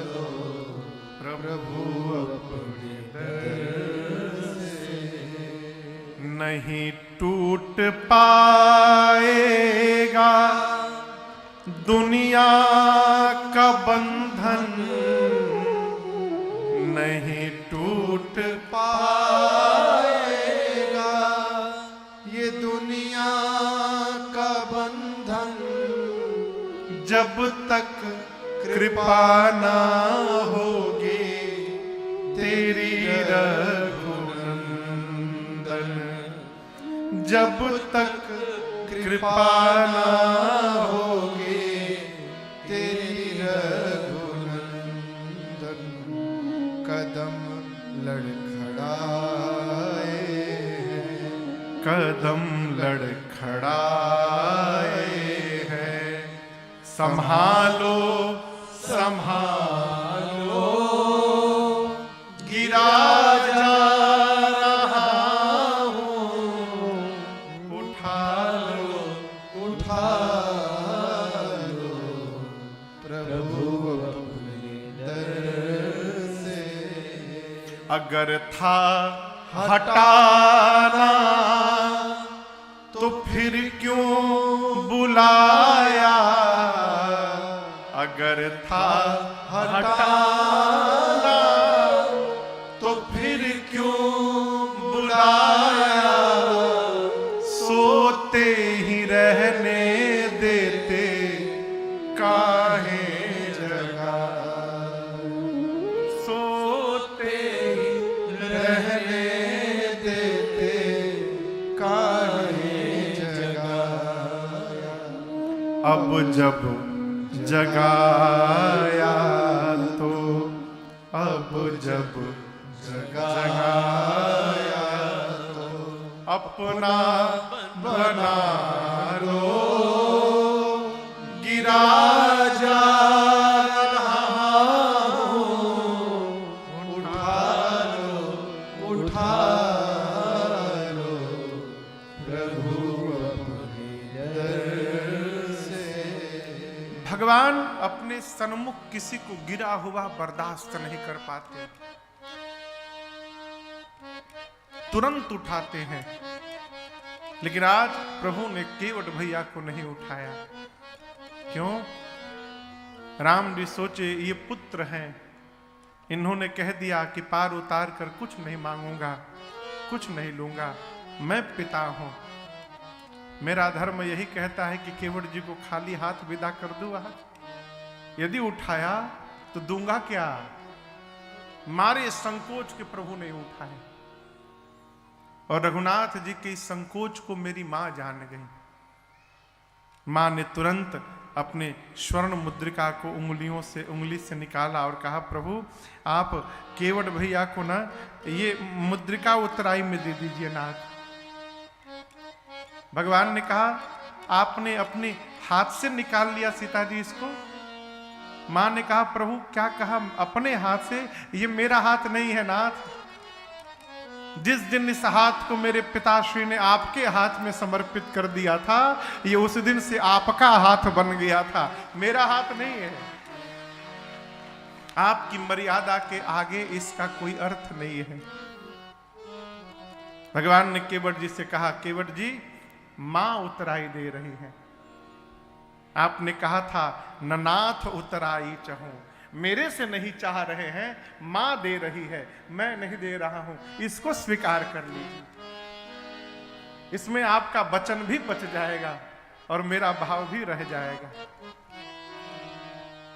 लो प्रभु अपने दर से। नहीं टूट पाएगा दुनिया का बंधन, नहीं टूट पाएगा ये दुनिया का बंधन। जब तक कृपा ना होगी तेरी रघुनंदन, जब तक कृपा ना होगी तेरी रघुनंदन। कदम लड़खड़ाए, कदम लड़खड़ाए हैं, संभालो, संभालो, गिरा जा रहा हूं, उठा लो, उठा लो प्रभु अपने दर से। अगर था हटाना तो फिर क्यों बुलाया, अगर था हटाना तो फिर क्यों बुलाया, सोते ही रहने देते काहे जगा, अब जब जगाया तो अब जब जगाया तो अपना बना लो गिरा जा उठा लो प्रभु अपने दर से। भगवान अपने सन्मुख किसी को गिरा हुआ बर्दाश्त नहीं कर पाते, तुरंत उठाते हैं। लेकिन आज प्रभु ने केवट भैया को नहीं उठाया। क्यों? राम जी सोचे ये पुत्र हैं, इन्होंने कह दिया कि पार उतार कर कुछ नहीं मांगूंगा, कुछ नहीं लूंगा, मैं पिता हूं। मेरा धर्म यही कहता है कि केवट जी को खाली हाथ विदा कर दूं। आज यदि उठाया तो दूंगा क्या? मारे संकोच के प्रभु ने उठाए। और रघुनाथ जी के इस संकोच को मेरी मां जान गई। मां ने तुरंत अपने स्वर्ण मुद्रिका को उंगली से निकाला और कहा, प्रभु आप केवट भैया को ना ये मुद्रिका उत्तराई में दे दीजिए नाथ। भगवान ने कहा, आपने अपने हाथ से निकाल लिया सीता जी इसको। मां ने कहा, प्रभु क्या कहा? अपने हाथ से? ये मेरा हाथ नहीं है नाथ। जिस दिन इस हाथ को मेरे पिताश्री ने आपके हाथ में समर्पित कर दिया था, ये उस दिन से आपका हाथ बन गया था, मेरा हाथ नहीं है। आपकी मर्यादा के आगे इसका कोई अर्थ नहीं है। भगवान ने केवट जी से कहा, केवट जी मां उतराई दे रही है। आपने कहा था न नाथ उतराई चाहूं, मेरे से नहीं चाह रहे हैं, मां दे रही है, मैं नहीं दे रहा हूं, इसको स्वीकार कर लीजिए। इसमें आपका वचन भी बच जाएगा और मेरा भाव भी रह जाएगा।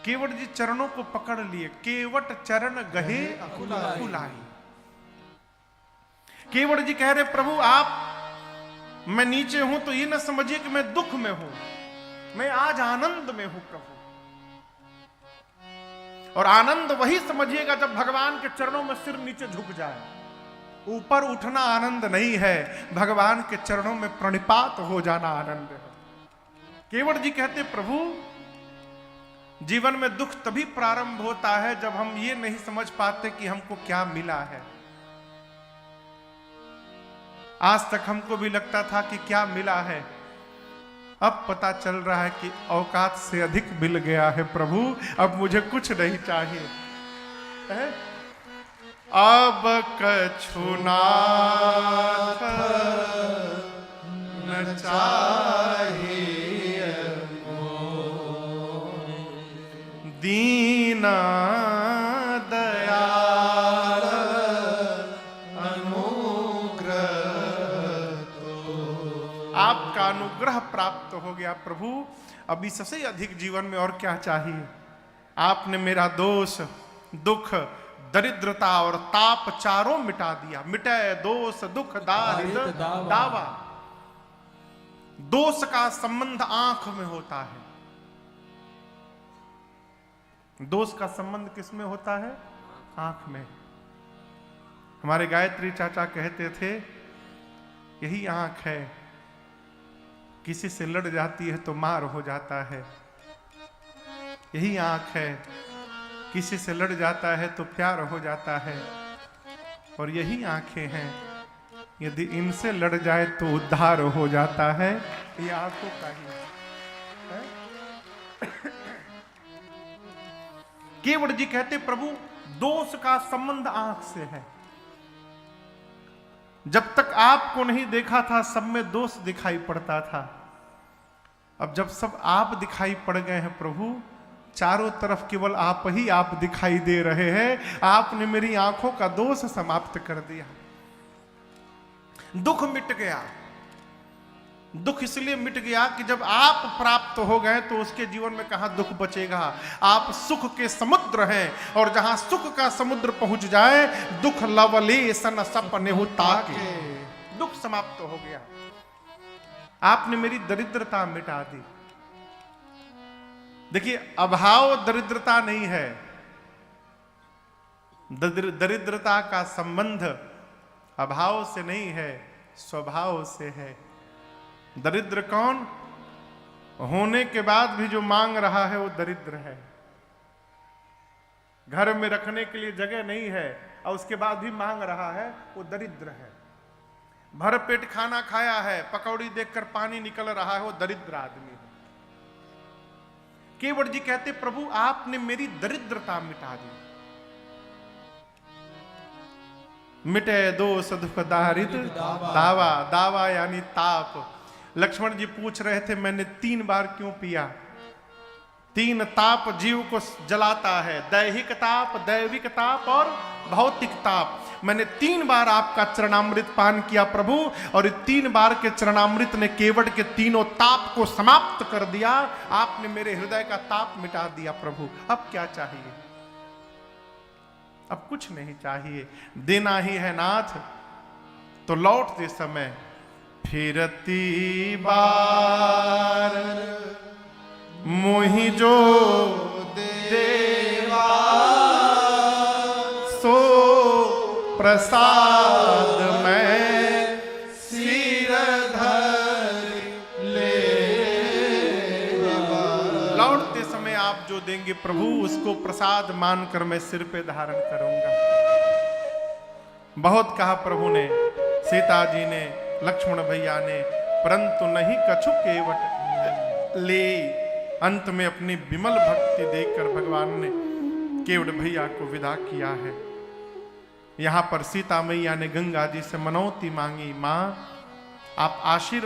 केवट जी चरणों को पकड़ लिए। केवट चरण गहे अकुलाई। केवट जी कह रहे, प्रभु आप, मैं नीचे हूं तो ये ना समझिए कि मैं दुख में हूं, मैं आज आनंद में हूं प्रभु। और आनंद वही समझिएगा जब भगवान के चरणों में सिर नीचे झुक जाए। ऊपर उठना आनंद नहीं है, भगवान के चरणों में प्रणिपात हो जाना आनंद है। केवट जी कहते, प्रभु जीवन में दुख तभी प्रारंभ होता है जब हम ये नहीं समझ पाते कि हमको क्या मिला है। आज तक हमको भी लगता था कि क्या मिला है, अब पता चल रहा है कि औकात से अधिक मिल गया है प्रभु, अब मुझे कुछ नहीं चाहिए। अब कछु नाथ न चाहिए, दीना दयाल अनुग्रह, आपका अनुग्रह प्राप्त हो गया प्रभु, अब इससे अधिक जीवन में और क्या चाहिए। आपने मेरा दोष, दुख, दरिद्रता और ताप चारों मिटा दिया। मिटे दोष दुख दारिद्र दावा। दोष का संबंध आंख में होता है। दोष का संबंध किस में होता है? आंख में। हमारे गायत्री चाचा कहते थे, यही आंख है, किसी से लड़ जाती है तो मार हो जाता है। यही आंख है, किसी से लड़ जाता है तो प्यार हो जाता है। और यही आंखें हैं, यदि इनसे लड़ जाए तो उद्धार हो जाता है। ये आंखों का ही है। केवट जी कहते, प्रभु दोष का संबंध आंख से है। जब तक आपको नहीं देखा था सब में दोष दिखाई पड़ता था। अब जब सब आप दिखाई पड़ गए हैं प्रभु, चारों तरफ केवल आप ही आप दिखाई दे रहे हैं, आपने मेरी आंखों का दोष समाप्त कर दिया। दुख मिट गया। दुख इसलिए मिट गया कि जब आप प्राप्त हो गए तो उसके जीवन में कहां दुख बचेगा। आप सुख के समुद्र हैं और जहां सुख का समुद्र पहुंच जाए, दुख लवलेशन सपने ताके, दुख समाप्त हो गया। आपने मेरी दरिद्रता मिटा दी। देखिए, अभाव दरिद्रता नहीं है। दरिद्रता का संबंध अभाव से नहीं है, स्वभाव से है। दरिद्र कौन? होने के बाद भी जो मांग रहा है वो दरिद्र है। घर में रखने के लिए जगह नहीं है और उसके बाद भी मांग रहा है, वो दरिद्र है। भर पेट खाना खाया है, पकौड़ी देखकर पानी निकल रहा है, वो दरिद्र आदमी है। केवट जी कहते, प्रभु आपने मेरी दरिद्रता मिटा दी। मिटे दोष दुख दारिद्र दावा, दावा यानी ताप। लक्ष्मण जी पूछ रहे थे, मैंने 3 बार क्यों पिया? 3 ताप जीव को जलाता है, दैहिक ताप, दैविक ताप और भौतिक ताप। मैंने 3 बार आपका चरणामृत पान किया प्रभु, और 3 बार के चरणामृत ने केवट के तीनों ताप को समाप्त कर दिया। आपने मेरे हृदय का ताप मिटा दिया प्रभु। अब क्या चाहिए? अब कुछ नहीं चाहिए, देना ही है नाथ। तो लौटते समय फिरती बार मोहि जो देवा सो प्रसाद में सिर धर ले। लौटते समय आप जो देंगे प्रभु, उसको प्रसाद मानकर मैं सिर पे धारण करूंगा। बहुत कहा प्रभु ने, सीता जी ने, लक्ष्मण भैया ने, परंतु नहीं कछु केवट ले। अंत में अपनी विमल भक्ति देखकर भगवान ने केवट भैया को विदा किया है। यहां पर सीता मैया ने गंगा जी से मनौती मांगी, मां आप आशीर्वाद